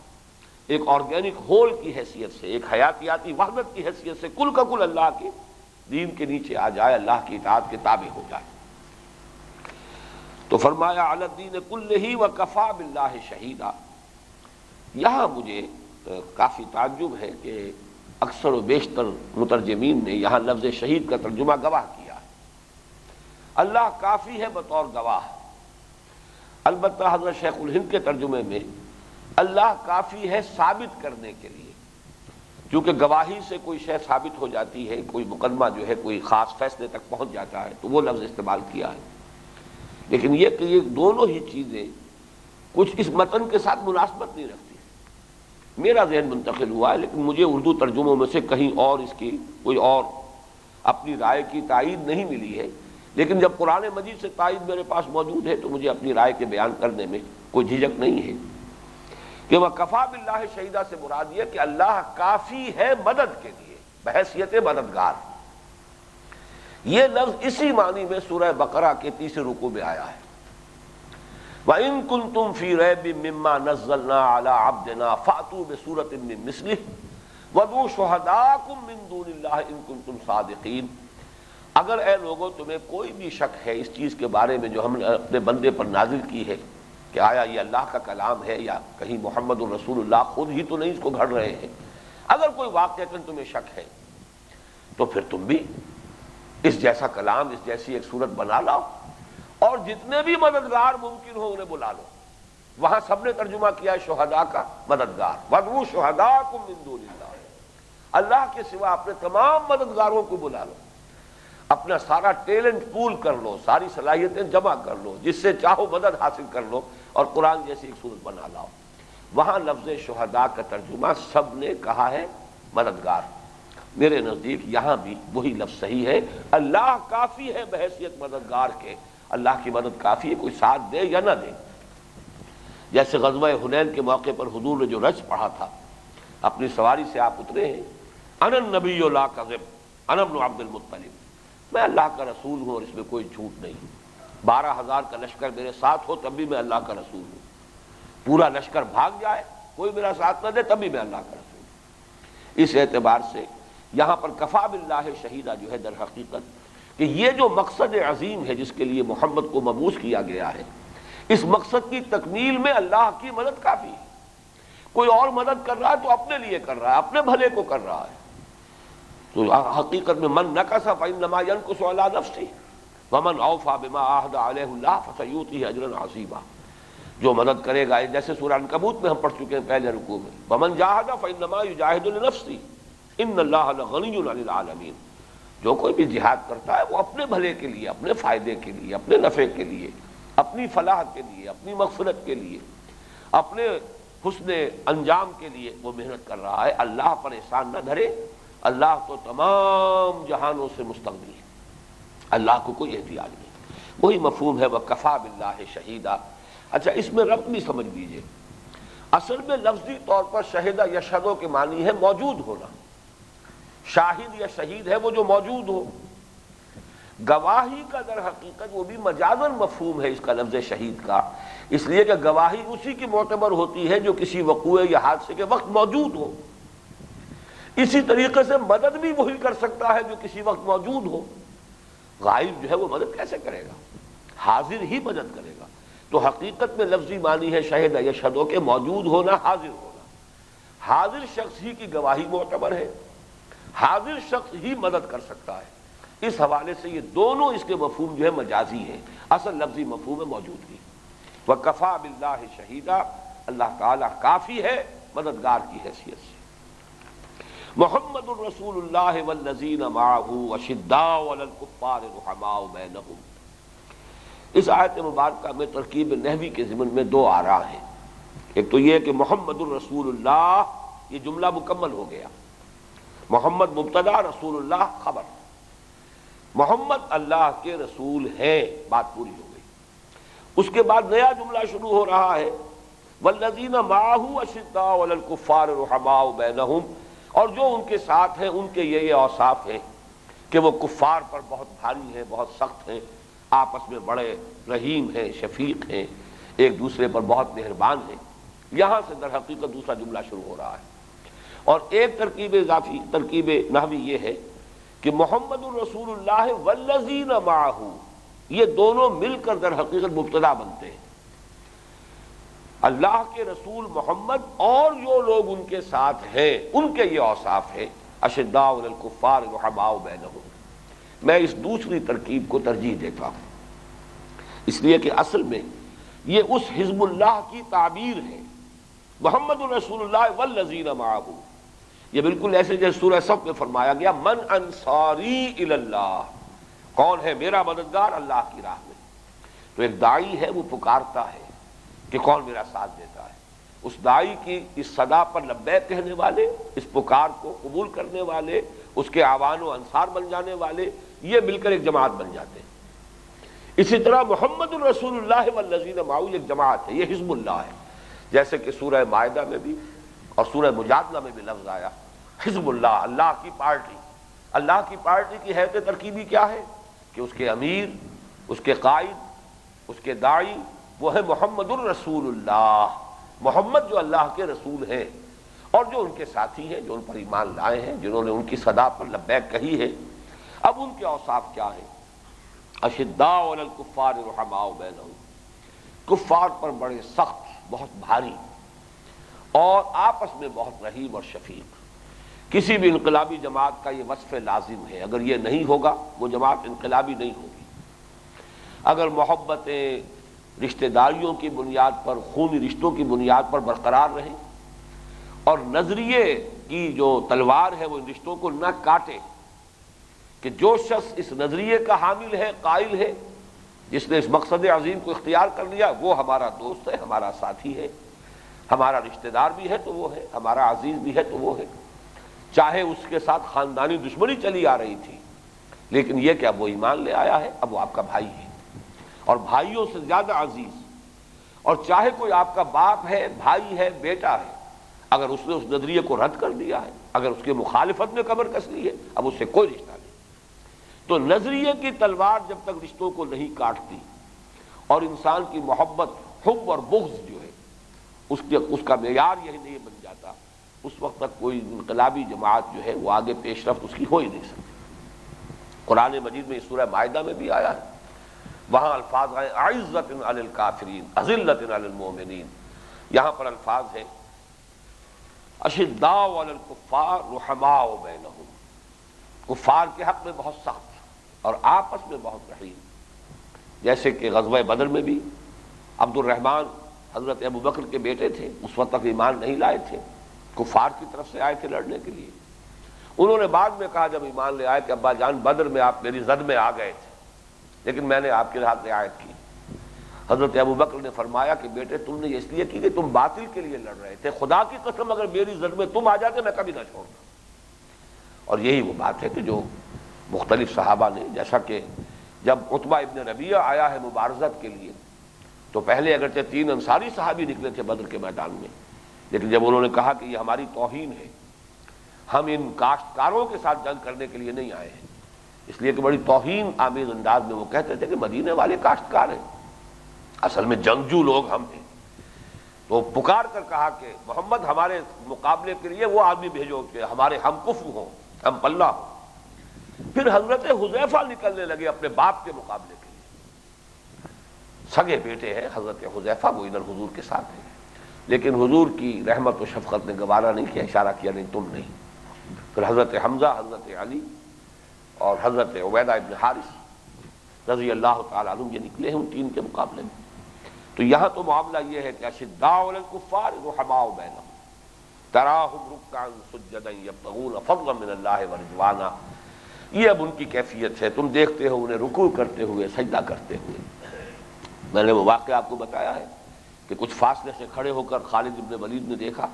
Speaker 1: ایک آرگینک ہول کی حیثیت سے، ایک حیاتیاتی وحدت کی حیثیت سے کل کا کل اللہ کے دین کے نیچے آ جائے، اللہ کی اطاعت کے تابع ہو جائے۔ تو فرمایا علی الدین کلہ وکفی باللہ شہیدا۔ یہاں مجھے کافی تعجب ہے کہ اکثر و بیشتر مترجمین نے یہاں لفظ شہید کا ترجمہ گواہ کیا ہے۔ اللہ کافی ہے بطور گواہ، البتہ حضرت شیخ الہند کے ترجمے میں اللہ کافی ہے ثابت کرنے کے لیے، کیونکہ گواہی سے کوئی شے ثابت ہو جاتی ہے، کوئی مقدمہ جو ہے کوئی خاص فیصلے تک پہنچ جاتا ہے، تو وہ لفظ استعمال کیا ہے۔ لیکن یہ کہ یہ دونوں ہی چیزیں کچھ اس متن کے ساتھ مناسبت نہیں رکھتی، میرا ذہن منتقل ہوا ہے، لیکن مجھے اردو ترجموں میں سے کہیں اور اس کی کوئی اور اپنی رائے کی تائید نہیں ملی ہے، لیکن جب قرآن مجید سے تائید میرے پاس موجود ہے تو مجھے اپنی رائے کے بیان کرنے میں کوئی جھجک نہیں ہے کہ وَكَفَى بِاللَّهِ شَهِيدًا سے مراد یہ کہ اللہ کافی ہے مدد کے لیے بحیثیت مددگار۔ یہ لفظ اسی معنی میں سورہ بقرہ کے 3 رکوع میں آیا ہے، وَإِن كُنتُمْ فِي رَيْبٍ مِّمَّا نَزَّلْنَا عَلَىٰ عَبْدِنَا فَأْتُوا بِسُورَةٍ مِّن مِّثْلِهِ وَادْعُوا شُهَدَاءَكُم مِّن دُونِ اللَّهِ إِن كُنتُمْ صَادِقِينَ۔ اگر اے لوگوں تمہیں کوئی بھی شک ہے اس چیز کے بارے میں جو ہم نے اپنے بندے پر نازل کی ہے کہ آیا یہ اللہ کا کلام ہے یا کہیں محمد الرسول اللہ خود ہی تو نہیں اس کو گھڑ رہے ہیں، اگر کوئی واقعتاً تمہیں شک ہے تو پھر تم بھی اس جیسا کلام، اس جیسی ایک صورت بنا لاؤ، اور جتنے بھی مددگار ممکن ہو انہیں بلا لو۔ وہاں سب نے ترجمہ کیا ہے شہداء کا مددگار، وَادْعُوا شُهَدَاءَكُم مِّن دُونِ اللَّهِ، اللہ کے سوا اپنے تمام مددگاروں کو بلا لو، اپنا سارا ٹیلنٹ پول کر لو، ساری صلاحیتیں جمع کر لو، جس سے چاہو مدد حاصل کر لو اور قرآن جیسی ایک صورت بنا لاؤ۔ وہاں لفظ شہداء کا ترجمہ سب نے کہا ہے مددگار، میرے نزدیک یہاں بھی وہی لفظ صحیح ہے، اللہ کافی ہے بحیثیت مددگار کے، اللہ کی مدد کافی ہے، کوئی ساتھ دے یا نہ دے۔ جیسے غزوہ حنین کے موقع پر حضور نے جو رج پڑھا تھا، اپنی سواری سے آپ اترے ہیں، انا النبی لا کذب انا ابن عبد المطلب، میں اللہ کا رسول ہوں اور اس میں کوئی جھوٹ نہیں، 12,000 کا لشکر میرے ساتھ ہو تب بھی میں اللہ کا رسول ہوں، پورا لشکر بھاگ جائے کوئی میرا ساتھ نہ دے تب بھی میں اللہ کا رسول ہوں۔ اس اعتبار سے یہاں پر کفا باللہ شہیدہ جو ہے در حقیقت کہ یہ جو مقصد عظیم ہے جس کے لیے محمد کو مبعوث کیا گیا ہے، اس مقصد کی تکمیل میں اللہ کی مدد کافی ہے۔ کوئی اور مدد کر رہا ہے تو اپنے لیے کر رہا ہے، اپنے بھلے کو کر رہا ہے۔ تو حقیقت میں من نکث فإنما ينکث علی نفسہ ومن اوفی بما عاہد علیہ اللہ فسیؤتیہ اجرا عظیما۔ جو مدد کرے گا، جیسے سورہ عنکبوت میں ہم پڑھ چکے ہیں پہلے رکوع میں، ومن جاہد فإنما یجاہد لنفسہ ان اللہ لغنی عن العالمین۔ جو کوئی بھی جہاد کرتا ہے وہ اپنے بھلے کے لیے، اپنے فائدے کے لیے، اپنے نفع کے لیے، اپنی فلاح کے لیے، اپنی مغفرت کے لیے، اپنے حسن انجام کے لیے وہ محنت کر رہا ہے۔ اللہ پر احسان نہ دھرے، اللہ تو تمام جہانوں سے مستغنی ہے، اللہ کو کوئی احتیاج نہیں۔ وہی مفہوم ہے وَكَفَى بِاللَّهِ شَهِيدًا۔ اچھا، اس میں ربط بھی سمجھ لیجئے۔ اصل میں لفظی طور پر شہدہ یشہدو کے معنی ہے موجود ہونا۔ شاہد یا شہید ہے وہ جو موجود ہو۔ گواہی کا در حقیقت وہ بھی مجازاً مفہوم ہے اس کا لفظ شہید کا، اس لیے کہ گواہی اسی کی معتبر ہوتی ہے جو کسی وقوع یا حادثے کے وقت موجود ہو۔ اسی طریقے سے مدد بھی وہی کر سکتا ہے جو کسی وقت موجود ہو۔ غائب جو ہے وہ مدد کیسے کرے گا؟ حاضر ہی مدد کرے گا۔ تو حقیقت میں لفظی معنی ہے شہد یشہدو کے موجود ہونا، حاضر ہونا۔ حاضر شخص ہی کی گواہی معتبر ہے، حاضر شخص ہی مدد کر سکتا ہے۔ اس حوالے سے یہ دونوں اس کے مفہوم جو ہے مجازی ہیں، اصل لفظی مفہوم ہے موجودگی۔ وَكَفَى بِاللَّهِ شَهِيدًا، اللہ تعالیٰ کافی ہے مددگار کی حیثیت سے۔ محمد الرسول اللہ والذین معہ اشداء علی الکفار رحماء بینہم۔ اس آیت مبارکہ میں ترکیب نحوی کے ضمن میں دو آراء ہیں۔ ایک تو یہ کہ محمد الرسول اللہ، یہ جملہ مکمل ہو گیا، محمد مبتدا، رسول اللہ خبر۔ محمد اللہ کے رسول ہیں، بات پوری ہو گئی۔ اس کے بعد نیا جملہ شروع ہو رہا ہے والذین معہ اشداء علی الکفار رحماء بینہم، اور جو ان کے ساتھ ہیں ان کے یہ اوصاف ہیں کہ وہ کفار پر بہت بھاری ہیں، بہت سخت ہیں، آپس میں بڑے رحیم ہیں، شفیق ہیں، ایک دوسرے پر بہت مہربان ہیں۔ یہاں سے در حقیقت دوسرا جملہ شروع ہو رہا ہے۔ اور ایک ترکیب اضافی، ترکیب نحوی یہ ہے کہ محمد الرسول اللہ والذین معہ، یہ دونوں مل کر در حقیقت مبتدا بنتے ہیں۔ اللہ کے رسول محمد اور جو لوگ ان کے ساتھ ہیں ان کے یہ اوصاف ہیں، اشداء علی الکفار رحماء بینہم۔ میں اس دوسری ترکیب کو ترجیح دیتا ہوں، اس لیے کہ اصل میں یہ اس حزب اللہ کی تعبیر ہے، محمد الرسول اللہ والذین معہ۔ یہ بالکل ایسے جیسے سورہ صف میں فرمایا گیا من انصاری الی اللہ، کون ہے میرا مددگار اللہ کی راہ میں۔ تو ایک داعی ہے وہ پکارتا ہے کہ کون میرا ساتھ دیتا ہے، اس داعی کی اس صدا پر لبیک کہنے والے، اس پکار کو قبول کرنے والے، اس کے اعوان و انصار بن جانے والے، یہ مل کر ایک جماعت بن جاتے ہیں۔ اسی طرح محمد الرسول اللہ والذین معہ ایک جماعت ہے، یہ حزب اللہ ہے، جیسے کہ سورہ مائدہ میں بھی اور سورہ مجادلہ میں بھی لفظ آیا حزب اللہ، اللہ کی پارٹی۔ اللہ کی پارٹی کی حیث ترکیبی کیا ہے کہ اس کے امیر، اس کے قائد، اس کے داعی وہ ہے محمد الرسول اللہ، محمد جو اللہ کے رسول ہیں، اور جو ان کے ساتھی ہیں، جو ان پر ایمان لائے ہیں، جنہوں نے ان کی صدا پر لبیک کہی ہے۔ اب ان کے اوصاف کیا ہیں؟ اشداء علی الکفار رحماء بینہم، کفار پر بڑے سخت، بہت بھاری، اور آپس میں بہت رحیم اور شفیق۔ کسی بھی انقلابی جماعت کا یہ وصف لازم ہے، اگر یہ نہیں ہوگا وہ جماعت انقلابی نہیں ہوگی۔ اگر محبتیں رشتہ داریوں کی بنیاد پر، خونی رشتوں کی بنیاد پر برقرار رہیں، اور نظریے کی جو تلوار ہے وہ ان رشتوں کو نہ کاٹے، کہ جو شخص اس نظریے کا حامل ہے، قائل ہے، جس نے اس مقصد عظیم کو اختیار کر لیا، وہ ہمارا دوست ہے، ہمارا ساتھی ہے، ہمارا رشتہ دار بھی ہے تو وہ ہے، ہمارا عزیز بھی ہے تو وہ ہے، چاہے اس کے ساتھ خاندانی دشمنی چلی آ رہی تھی، لیکن یہ کہ اب وہ ایمان لے آیا ہے، اب وہ آپ کا بھائی ہے، اور بھائیوں سے زیادہ عزیز۔ اور چاہے کوئی آپ کا باپ ہے، بھائی ہے، بیٹا ہے، اگر اس نے اس نظریے کو رد کر دیا ہے، اگر اس کی مخالفت میں کمر کس لی ہے، اب اس سے کوئی رشتہ نہیں۔ تو نظریے کی تلوار جب تک رشتوں کو نہیں کاٹتی، اور انسان کی محبت، حب اور بغض جو ہے اس کا معیار یہی نہیں بن جاتا، اس وقت تک کوئی انقلابی جماعت جو ہے وہ آگے پیش رفت اس کی ہو ہی نہیں سکتی۔ قرآن مجید میں سورہ مائدہ میں بھی آیا ہے، وہاں الفاظ آئے اعزۃ علی الکافرین اذلۃ علی المؤمنین، یہاں پر الفاظ ہیں اشداء علی الکفار رحماء بینہم، کفار کے حق میں بہت سخت اور آپس میں بہت رحیم۔ جیسے کہ غزوہ بدر میں بھی عبد الرحمن حضرت ابو بکر کے بیٹے تھے، اس وقت تک ایمان نہیں لائے تھے، کفار کی طرف سے آئے تھے لڑنے کے لیے۔ انہوں نے بعد میں کہا جب ایمان لے آئے کہ ابا جان بدر میں آپ میری زد میں آ گئے تھے لیکن میں نے آپ کے ساتھ رعایت کی۔ حضرت ابو بکر نے فرمایا کہ بیٹے تم نے اس لیے کی کہ تم باطل کے لیے لڑ رہے تھے، خدا کی قسم اگر میری زد میں تم آ جاتے میں کبھی نہ چھوڑتا۔ اور یہی وہ بات ہے کہ جو مختلف صحابہ نے، جیسا کہ جب عتبہ ابن ربیعہ آیا ہے مبارزت کے لیے تو پہلے اگرچہ 3 انصاری صحابی نکلے تھے بدر کے میدان میں، لیکن جب انہوں نے کہا کہ یہ ہماری توہین ہے، ہم ان کاشتکاروں کے ساتھ جنگ کرنے کے لیے نہیں آئے ہیں، اس لیے کہ بڑی توہین آمیز انداز میں وہ کہتے تھے کہ مدینے والے کاشتکار ہیں، اصل میں جنگجو لوگ ہم ہیں، تو پکار کر کہا کہ محمد ہمارے مقابلے کے لیے وہ آدمی بھیجو کہ ہمارے ہم کفو ہوں، ہم پلہ ہوں۔ پھر حضرت حذیفہ نکلنے لگے اپنے باپ کے مقابلے کے لیے، سگے بیٹے ہیں حضرت حذیفہ، وہ ادھر حضور کے ساتھ ہیں، لیکن حضور کی رحمت و شفقت نے گوارا نہیں کیا، اشارہ کیا نہیں تم نہیں۔ پھر حضرت حمزہ، حضرت علی اور حضرت عبیدہ ابن حارث رضی اللہ تعالیٰ عنہ یہ نکلے ہیں ان 3 کے مقابلے میں۔ تو یہاں تو معاملہ یہ ہے کہ اشداء علی الکفار رحماء بینہم تراہم رکعا سجدا یبتغون فضلا من اللہ ورضوانا، یہ اب ان کی کیفیت ہے، تم دیکھتے ہو انہیں رکوع کرتے ہوئے، سجدہ کرتے ہوئے۔ میں نے وہ واقعہ آپ کو بتایا ہے کہ کچھ فاصلے سے کھڑے ہو کر خالد ابن ولید نے دیکھا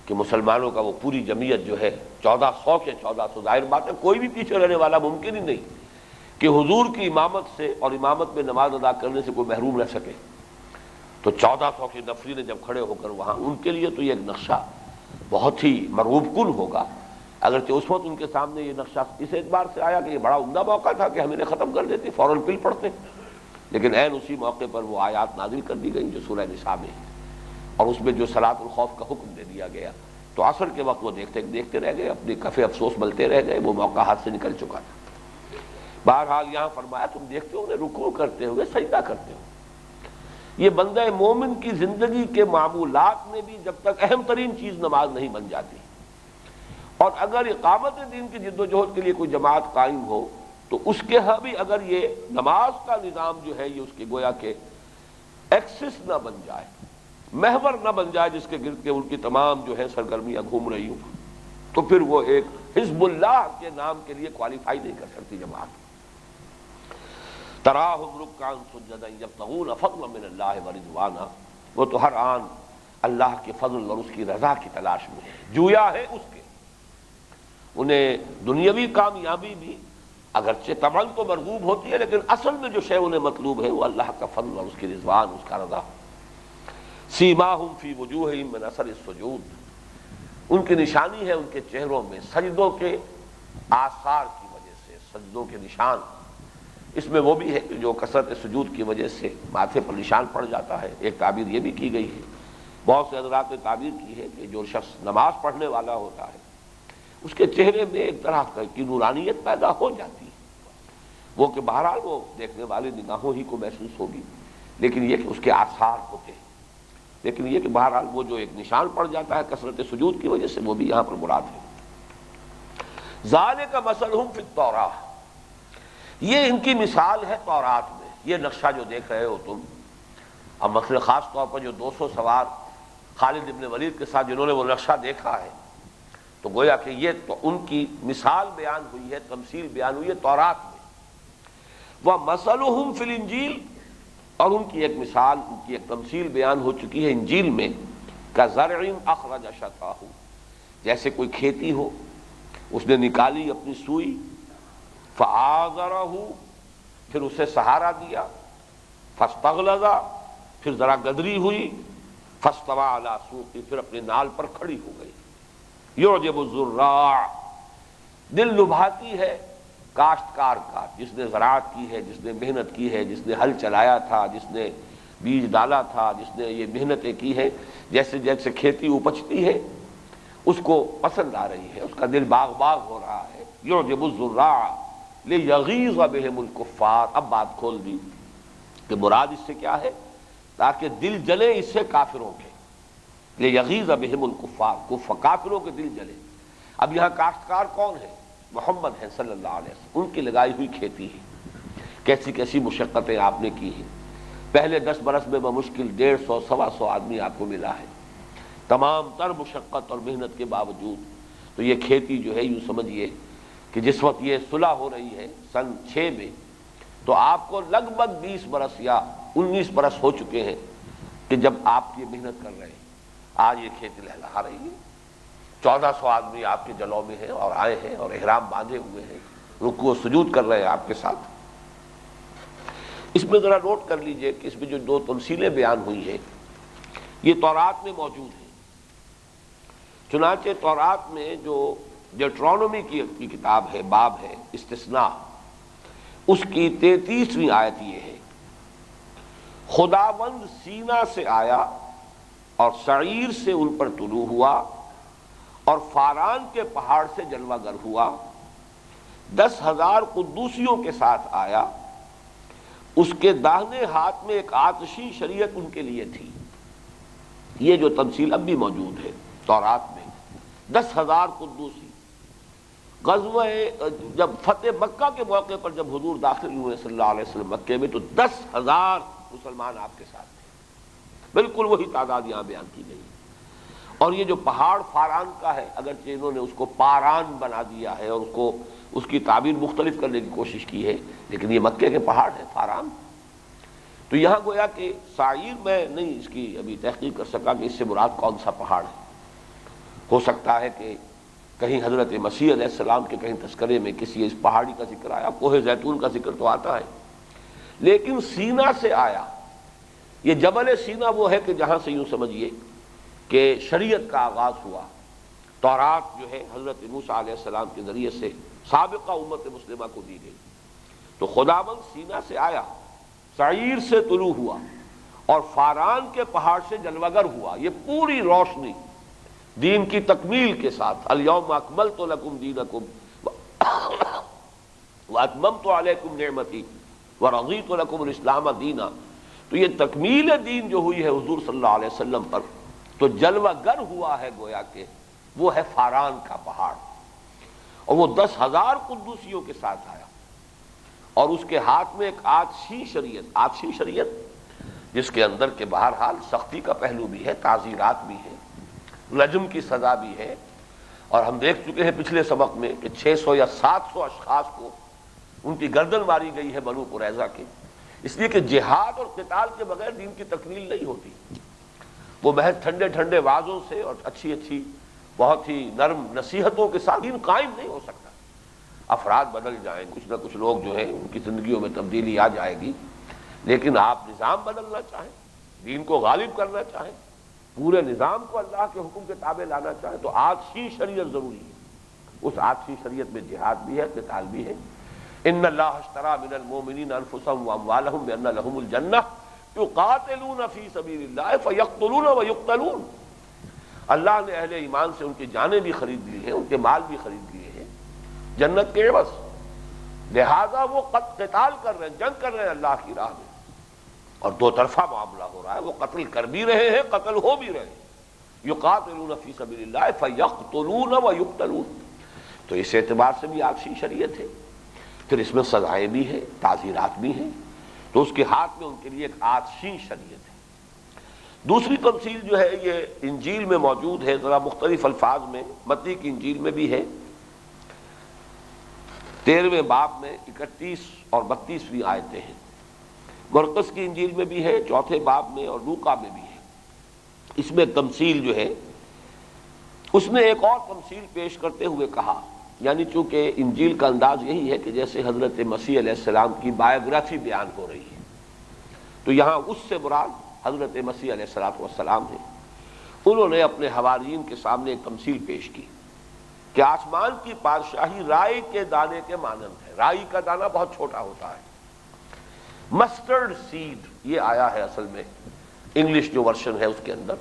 Speaker 1: کہ مسلمانوں کا وہ پوری جمعیت جو ہے 1400 کے 1400، ظاہر بات ہے کوئی بھی پیچھے رہنے والا ممکن ہی نہیں کہ حضور کی امامت سے اور امامت میں نماز ادا کرنے سے کوئی محروم رہ سکے۔ تو 1400 کے نفری نے جب کھڑے ہو کر وہاں، ان کے لیے تو یہ ایک نقشہ بہت ہی مرعوب کن ہوگا، اگرچہ اس وقت ان کے سامنے یہ نقشہ اس اعتبار سے آیا کہ یہ بڑا عمدہ موقع تھا کہ ہم انہیں ختم کر دیتے، فوراً پل پڑتے، لیکن عین اسی موقع پر وہ آیات نازل کر دی گئیں جو سورہ نساء میں ہے، اور اس میں جو صلاۃ الخوف کا حکم دے دیا گیا۔ تو عصر کے وقت وہ دیکھتے رہ گئے، اپنے کفے افسوس ملتے رہ گئے، وہ موقع ہاتھ سے نکل چکا تھا۔ بہرحال یہاں فرمایا تم دیکھتے ہو انہیں رکوع کرتے ہوئے، سجدہ کرتے ہو۔ یہ بندہ مومن کی زندگی کے معمولات میں بھی جب تک اہم ترین چیز نماز نہیں بن جاتی، اور اگر اقامت دین کی جد و جہد کے لیے کوئی جماعت قائم ہو تو اس کے ہاں بھی اگر یہ نماز کا نظام جو ہے یہ اس کے گویا کہ ایکسس نہ بن جائے، محور نہ بن جائے جس کے گرد کے ان کی تمام جو ہے سرگرمیاں گھوم رہی ہوں، تو پھر وہ ایک حزب اللہ کے نام کے لیے کوالیفائی نہیں کر سکتی جماعت۔ تراہم رکعا سجدا یبتغون فضلا من اللہ ورضوانا، وہ تو ہر آن اللہ کے فضل اور اس کی رضا کی تلاش میں جویا ہے اس کے، انہیں دنیاوی کامیابی بھی اگرچہ طبعاً تو مرغوب ہوتی ہے، لیکن اصل میں جو شے انہیں مطلوب ہے وہ اللہ کا فضل اور اس کی رضوان، اس کا رضا۔ سیماہم فی وجوہہم من اثر السجود، ان کی نشانی ہے ان کے چہروں میں سجدوں کے آثار کی وجہ سے، سجدوں کے نشان۔ اس میں وہ بھی ہے کہ جو کثرت سجود کی وجہ سے ماتھے پر نشان پڑ جاتا ہے۔ ایک تعبیر یہ بھی کی گئی ہے، بہت سے حضرات نے تعبیر کی ہے کہ جو شخص نماز پڑھنے والا ہوتا ہے اس کے چہرے میں ایک طرح کی نورانیت پیدا ہو جاتی ہے، وہ کہ بہرحال وہ دیکھنے والے نگاہوں ہی کو محسوس ہوگی، لیکن یہ کہ اس کے آثار ہوتے ہیں، لیکن یہ کہ بہرحال وہ جو ایک نشان پڑ جاتا ہے کثرت سجود کی وجہ سے، وہ بھی یہاں پر مراد ہے۔ ذالک مثلہم فی التوراۃ، یہ ان کی مثال ہے تورات میں، یہ نقشہ جو دیکھ رہے ہو تم، اب مثلا خاص طور پر جو 200 سوار خالد ابن ولید کے ساتھ جنہوں نے وہ نقشہ دیکھا ہے، تو گویا کہ یہ تو ان کی مثال بیان ہوئی ہے، تمثیل بیان ہوئی ہے تورات میں۔ وَمَثَلُهُمْ فِي الْإِنْجِيلِ، اور ان کی ایک مثال، ان کی ایک تمثیل بیان ہو چکی ہے انجیل میں، كَزَرْعٍ أَخْرَجَ شَطْأَهُ، جیسے کوئی کھیتی ہو، اس نے نکالی اپنی سوئی، فَآزَرَهُ، پھر اسے سہارا دیا، فَاسْتَغْلَظَ، پھر ذرا گدری ہوئی، فَاسْتَوَىٰ عَلَىٰ سُوقِهِ، پھر اپنے نال پر کھڑی ہو گئی۔ یعجب الزراع، دل لبھاتی ہے کاشتکار کا، جس نے زراعت کی ہے، جس نے محنت کی ہے، جس نے ہل چلایا تھا، جس نے بیج ڈالا تھا، جس نے یہ محنتیں کی ہیں، جیسے جیسے کھیتی اپجتی ہے اس کو پسند آ رہی ہے، اس کا دل باغ باغ ہو رہا ہے، یعجب الزراع لیغیظ بہم الکفار۔ اب بات کھول دی کہ مراد اس سے کیا ہے، تاکہ دل جلے اس سے کافروں کے، لیغیظ بہم الکفار، کافروں کے دل جلے۔ اب یہاں کاشتکار کون ہے؟ محمد ہیں صلی اللہ علیہ وسلم، ان کی لگائی ہوئی کھیتی ہے، کیسی کیسی مشقتیں آپ نے کی ہیں۔ پہلے 10 برس میں بمشکل 150 125 آدمی آپ کو ملا ہے، تمام تر مشقت اور محنت کے باوجود۔ تو یہ کھیتی جو ہے، یوں سمجھیے کہ جس وقت یہ صلح ہو رہی ہے سن 6 میں، تو آپ کو لگ بھگ 20 برس یا 19 برس ہو چکے ہیں کہ جب آپ یہ محنت کر رہے ہیں۔ آج یہ کھیتی لہلہا رہی ہے، 1400 آدمی آپ کے جلوں میں ہیں اور آئے ہیں اور احرام باندھے ہوئے ہیں، رکوع و سجود کر رہے ہیں آپ کے ساتھ۔ اس میں ذرا نوٹ کر لیجئے کہ اس میں جو 2 تمثیلیں بیان ہوئی ہیں یہ تورات میں موجود ہیں۔ چنانچہ تورات میں جو ڈیوٹرانومی کی کتاب ہے، باب ہے استثناء، اس کی 33ویں آیت یہ ہے، خداوند سینا سے آیا اور سعیر سے ان پر طلوع ہوا اور فاران کے پہاڑ سے جلوہ گر ہوا، 10,000 قدوسیوں کے ساتھ آیا، اس کے داہنے ہاتھ میں ایک آتشی شریعت ان کے لیے تھی۔ یہ جو تمثیل اب بھی موجود ہے تورات میں، 10,000 قدوسی۔ غزوہ جب فتح مکہ کے موقع پر جب حضور داخل ہوئے صلی اللہ علیہ وسلم مکے میں، تو 10,000 مسلمان آپ کے ساتھ تھے، بالکل وہی تعداد یہاں بیان کی گئی۔ اور یہ جو پہاڑ فاران کا ہے، اگرچہ انہوں نے اس کو پاران بنا دیا ہے اور اس کی تعبیر مختلف کرنے کی کوشش کی ہے، لیکن یہ مکے کے پہاڑ ہے فاران۔ تو یہاں گویا کہ سعیر، میں نہیں اس کی ابھی تحقیق کر سکا کہ اس سے مراد کون سا پہاڑ ہے۔ ہو سکتا ہے کہ کہیں حضرت مسیح علیہ السلام کے کہیں تذکرے میں کسی اس پہاڑی کا ذکر آیا، کوہ زیتون کا ذکر تو آتا ہے، لیکن سینا سے آیا۔ یہ جبل سینا وہ ہے کہ جہاں سے یوں سمجھیے کہ شریعت کا آغاز ہوا، تورات جو ہے حضرت موسیٰ علیہ السلام کے ذریعے سے سابقہ امت مسلمہ کو دی گئی۔ تو خداوند سینا سے آیا، سعیر سے طلوع ہوا اور فاران کے پہاڑ سے جلوہ گر ہوا۔ یہ پوری روشنی دین کی تکمیل کے ساتھ، الیوم اکملت لکم دینکم واتممت علیکم نعمتی ورضیت لکم الاسلام دینا۔ تو یہ تکمیل دین جو ہوئی ہے حضور صلی اللہ علیہ وسلم پر، تو جلوہ گر ہوا ہے گویا کہ وہ ہے فاران کا پہاڑ، اور وہ 10,000 قدوسیوں کے ساتھ آیا، اور اس کے ہاتھ میں ایک آتشی شریعت جس کے اندر کے بہرحال سختی کا پہلو بھی ہے، تعزیرات بھی ہے، رجم کی سزا بھی ہے۔ اور ہم دیکھ چکے ہیں پچھلے سبق میں کہ 600 یا 700 اشخاص کو ان کی گردن ماری گئی ہے بنو قریظہ کے، اس لیے کہ جہاد اور قتال کے بغیر دین کی تکمیل نہیں ہوتی۔ وہ محض ٹھنڈے ٹھنڈے وعظوں سے اور اچھی اچھی بہت ہی نرم نصیحتوں کے ساتھ دین قائم نہیں ہو سکتا۔ افراد بدل جائیں، کچھ نہ کچھ لوگ جو ہیں ان کی زندگیوں میں تبدیلی آ جائے گی، لیکن آپ نظام بدلنا چاہیں، دین کو غالب کرنا چاہیں، پورے نظام کو اللہ کے حکم کے تابع لانا چاہیں، تو آتشی شریعت ضروری ہے۔ اس آتشی شریعت میں جہاد بھی ہے، قتال بھی ہے۔ ان اللہ اشتری من المؤمنین انفسهم واموالهم بان لهم الجنہ یقاتلون فی سبیل اللہ فیقتلون ویقتلون۔ اللہ نے اہل ایمان سے ان کی جانیں بھی خرید لی ہیں، ان کے مال بھی خرید لیے ہیں جنت کے عوض، لہذا وہ قتال کر رہے ہیں، جنگ کر رہے ہیں اللہ کی راہ میں، اور دو طرفہ معاملہ ہو رہا ہے، وہ قتل کر بھی رہے ہیں، قتل ہو بھی رہے ہیں۔ یقاتلون فی سبیل اللہ فیقتلون ویقتلون۔ تو اس اعتبار سے بھی آتشی شریعت ہے، پھر اس میں سزائیں بھی ہیں، تعزیرات بھی ہیں، تو اس کے ہاتھ میں ان کے لیے ایک آتشی شریعت ہے۔ دوسری تمثیل جو ہے یہ انجیل میں موجود ہے، ذرا مختلف الفاظ میں، متی کی انجیل میں بھی ہے، 13ویں باب میں 31 اور 32ویں آیتیں ہیں، مرقس کی انجیل میں بھی ہے 4 باب میں، اور لوقا میں بھی ہے۔ اس میں تمثیل جو ہے، اس نے ایک اور تمثیل پیش کرتے ہوئے کہا، یعنی چونکہ انجیل کا انداز یہی ہے کہ جیسے حضرت مسیح علیہ السلام کی بایوگرافی بیان ہو رہی ہے، تو یہاں اس سے مراد حضرت مسیح علیہ السلام ہے۔ انہوں نے اپنے حواریین کے سامنے ایک تمثیل پیش کی کہ آسمان کی بادشاہی رائی کے دانے کے مانند ہے۔ رائی کا دانہ بہت چھوٹا ہوتا ہے، مسٹرڈ سیڈ یہ آیا ہے اصل میں انگلش جو ورژن ہے اس کے اندر.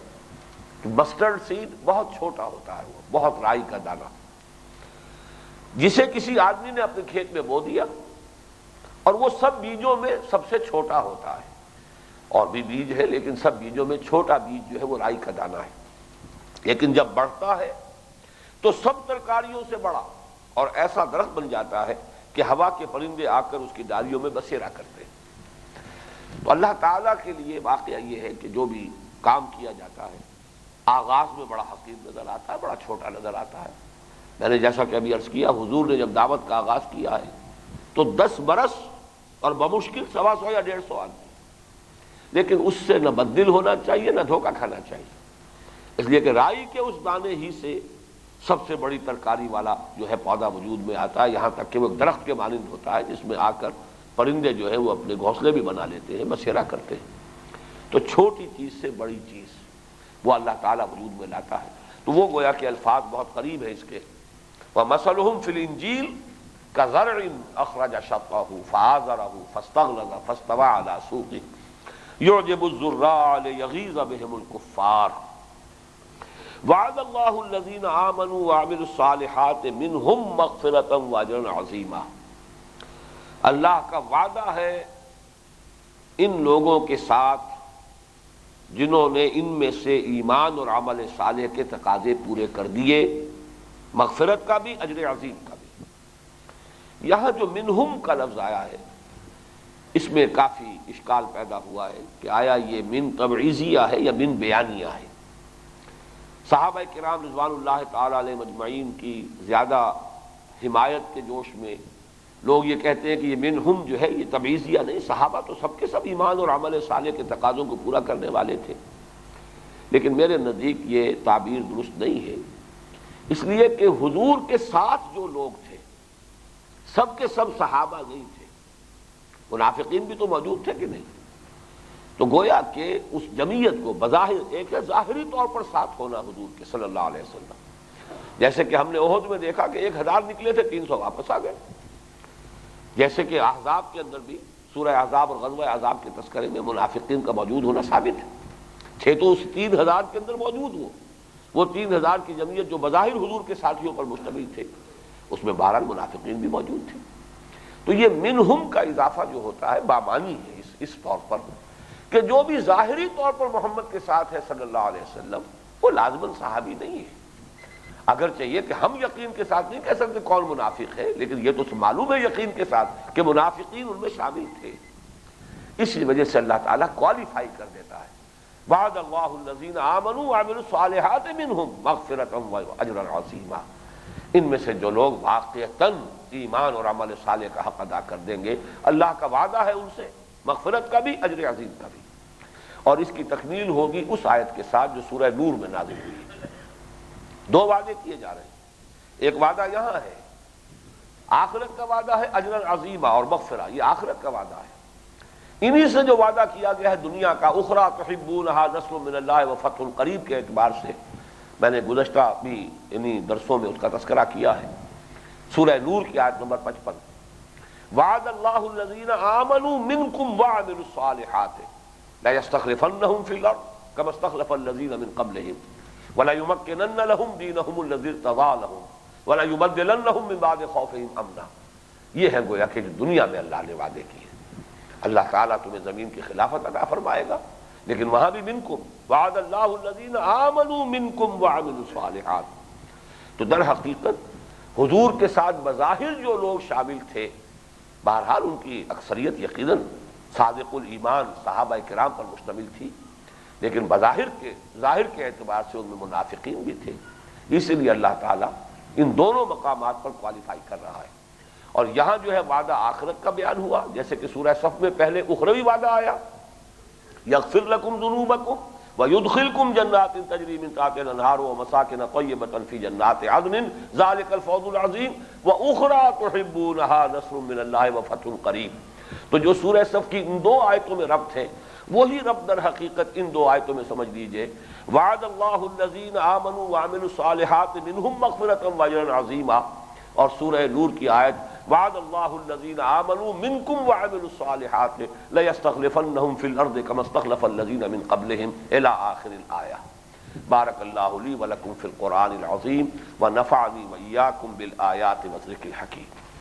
Speaker 1: مسٹرڈ سیڈ بہت چھوٹا ہوتا ہے، وہ بہت رائی کا دانہ، جسے کسی آدمی نے اپنے کھیت میں بو دیا، اور وہ سب بیجوں میں سب سے چھوٹا ہوتا ہے. اور بھی بیج ہے لیکن سب بیجوں میں چھوٹا بیج جو ہے وہ رائی کا دانہ ہے. لیکن جب بڑھتا ہے تو سب ترکاریوں سے بڑا اور ایسا درخت بن جاتا ہے کہ ہوا کے پرندے آ کر اس کی ڈالیوں میں بسیرا کرتے ہیں. تو اللہ تعالیٰ کے لیے واقعہ یہ ہے کہ جو بھی کام کیا جاتا ہے آغاز میں بڑا حقیر نظر آتا ہے، بڑا چھوٹا نظر آتا ہے. میں نے جیسا کہ ابھی عرض کیا، حضور نے جب دعوت کا آغاز کیا ہے تو 10 برس اور بمشکل 125 یا 150 آدمی، لیکن اس سے نہ بددل ہونا چاہیے نہ دھوکہ کھانا چاہیے، اس لیے کہ رائی کے اس دانے ہی سے سب سے بڑی ترکاری والا جو ہے پودا وجود میں آتا ہے، یہاں تک کہ وہ ایک درخت کے مانند ہوتا ہے جس میں آ کر پرندے جو ہے وہ اپنے گھونسلے بھی بنا لیتے ہیں، بسیرا کرتے ہیں. تو چھوٹی چیز سے بڑی چیز وہ اللہ تعالیٰ وجود میں لاتا ہے. تو وہ گویا کہ الفاظ بہت قریب ہیں اس کے. وَمَثَلُهُمْ فِي الْإِنْجِيلِ كَزَرْعٍ أَخْرَجَ شَطْأَهُ فَآزَرَهُ فَاسْتَغْلَظَ فَاسْتَوَىٰ عَلَىٰ سُوقِهِ يُعْجِبُ الزُّرَّاعَ لِيَغِيظَ بِهِمُ الْكُفَّارَ وَعَدَ اللَّهُ الَّذِينَ آمَنُوا وَعَمِلُوا الصَّالِحَاتِ مِنْهُمْ مَغْفِرَةً وَأَجْرًا عَظِيمًا. اللہ کا وعدہ ہے ان لوگوں کے ساتھ جنہوں نے ان میں سے ایمان اور عمل صالح کے تقاضے پورے کر دیے، مغفرت کا بھی اجر عظیم کا بھی. یہاں جو منہم کا لفظ آیا ہے اس میں کافی اشکال پیدا ہوا ہے کہ آیا یہ من تبعیضیہ ہے یا من بیانیہ ہے. صحابہ کرام رضوان اللہ تعالی علیہ مجمعین کی زیادہ حمایت کے جوش میں لوگ یہ کہتے ہیں کہ یہ منہم جو ہے یہ تبعیضیہ نہیں، صحابہ تو سب کے سب ایمان اور عمل صالح کے تقاضوں کو پورا کرنے والے تھے. لیکن میرے نزدیک یہ تعبیر درست نہیں ہے، اس لیے کہ حضور کے ساتھ جو لوگ تھے سب کے سب صحابہ نہیں تھے، منافقین بھی تو موجود تھے کہ نہیں. تو گویا کہ اس جمعیت کو بظاہر ایک ہے ظاہری طور پر ساتھ ہونا حضور کے صلی اللہ علیہ وسلم، جیسے کہ ہم نے احد میں دیکھا کہ 1000 نکلے تھے 300 واپس آ گئے. جیسے کہ احزاب کے اندر بھی سورہ احزاب اور غزوہ احزاب کے تذکرے میں منافقین کا موجود ہونا ثابت ہے. تھے تو اس 3000 کے اندر موجود وہ 3000 کی جمعیت جو بظاہر حضور کے ساتھیوں پر مشتمل تھے، اس میں بہرحال منافقین بھی موجود تھے. تو یہ منہم کا اضافہ جو ہوتا ہے بامانی ہے اس طور پر کہ جو بھی ظاہری طور پر محمد کے ساتھ ہے صلی اللہ علیہ وسلم وہ لازماً صحابی نہیں ہے. اگر چاہیے کہ ہم یقین کے ساتھ نہیں کہہ سکتے کون منافق ہے، لیکن یہ تو معلوم ہے یقین کے ساتھ کہ منافقین ان میں شامل تھے. اسی وجہ سے اللہ تعالیٰ کوالیفائی کر دیتا ہے وعد اللہ الذین آمنوا وعملوا الصالحات منہم مغفرۃ واجرا عظیما. ان میں سے جو لوگ واقعتاً ایمان اور عمل صالح کا حق ادا کر دیں گے اللہ کا وعدہ ہے ان سے مغفرت کا بھی اجر عظیم کا بھی. اور اس کی تکمیل ہوگی اس آیت کے ساتھ جو سورہ نور میں نازل ہوئی ہے. 2 وعدے کیے جا رہے ہیں، ایک وعدہ یہاں ہے آخرت کا وعدہ ہے اجر عظیمہ اور مغفرہ، یہ آخرت کا وعدہ ہے. انہی سے جو وعدہ کیا گیا ہے دنیا کا اخری تحبونہا نصر من اللہ وفتح قریب کے اعتبار سے میں نے گزشتہ بھی انہی درسوں میں اس کا تذکرہ کیا ہے. سورہ نور کی آیت نمبر 55 وعد اللہ الذین آمنوا منکم وعملوا الصالحات لیستخلفنہم فی الارض کما استخلف الذین من قبلہم وَلَيُمَكِّنَنَّ لَهُمْ دِينَهُمُ الَّذِي ارْتَضَىٰ لَهُمْ وَلَيُبَدِّلَنَّهُم مِّن بَعْدِ خَوْفِهِمْ أَمْنًا. یہ ہے گویا کہ دنیا میں اللہ نے وعدے کیے. اللہ تعالیٰ تمہیں زمین کی خلافت عطا فرمائے گا، لیکن وہاں بھی منکم وعد اللہ الذین آمنوا منکم وعملوا الصالحات. تو در حقیقت حضور کے ساتھ بظاہر جو لوگ شامل تھے بہرحال ان کی اکثریت یقیناً صادق الایمان صحابہ کرام پر مشتمل تھی، لیکن ظاہر کے اعتبار سے ان میں منافقین بھی تھے. اسی لیے اللہ تعالیٰ ان دونوں مقامات پر کوالیفائی کر رہا ہے. اور یہاں جو ہے وعدہ آخرت کا بیان ہوا، جیسے کہ سورہ صف میں پہلے اخروی وعدہ آیا یغفر لکم ذنوبکم ویدخلکم جنات تجری من تحتہا الانہار ومساکن طیبۃ فی جنات عدن ذلک الفوز العظیم واخری تحبونہا نصر من اللہ وفتح قریب. تو جو سورہ صف کی ان 2 آیتوں میں ربط ہے وہی رب در حقیقت ان 2 آیتوں میں سمجھ لیجئے. وعد اللہ الذین آمنوا وعملوا الصالحات منہم مغفرۃ واجرا عظیما. اور سورہ نور کی آیت وعد اللہ الذین آمنوا منکم وعملوا الصالحات لیستخلفنہم فی الارض کما استخلف الذین من قبلہم الی آخر الآیہ۔ بارک اللہ لی ولکم فی القرآن العظیم ونفعنی وإیاکم بالآیات والذکر الحکیم۔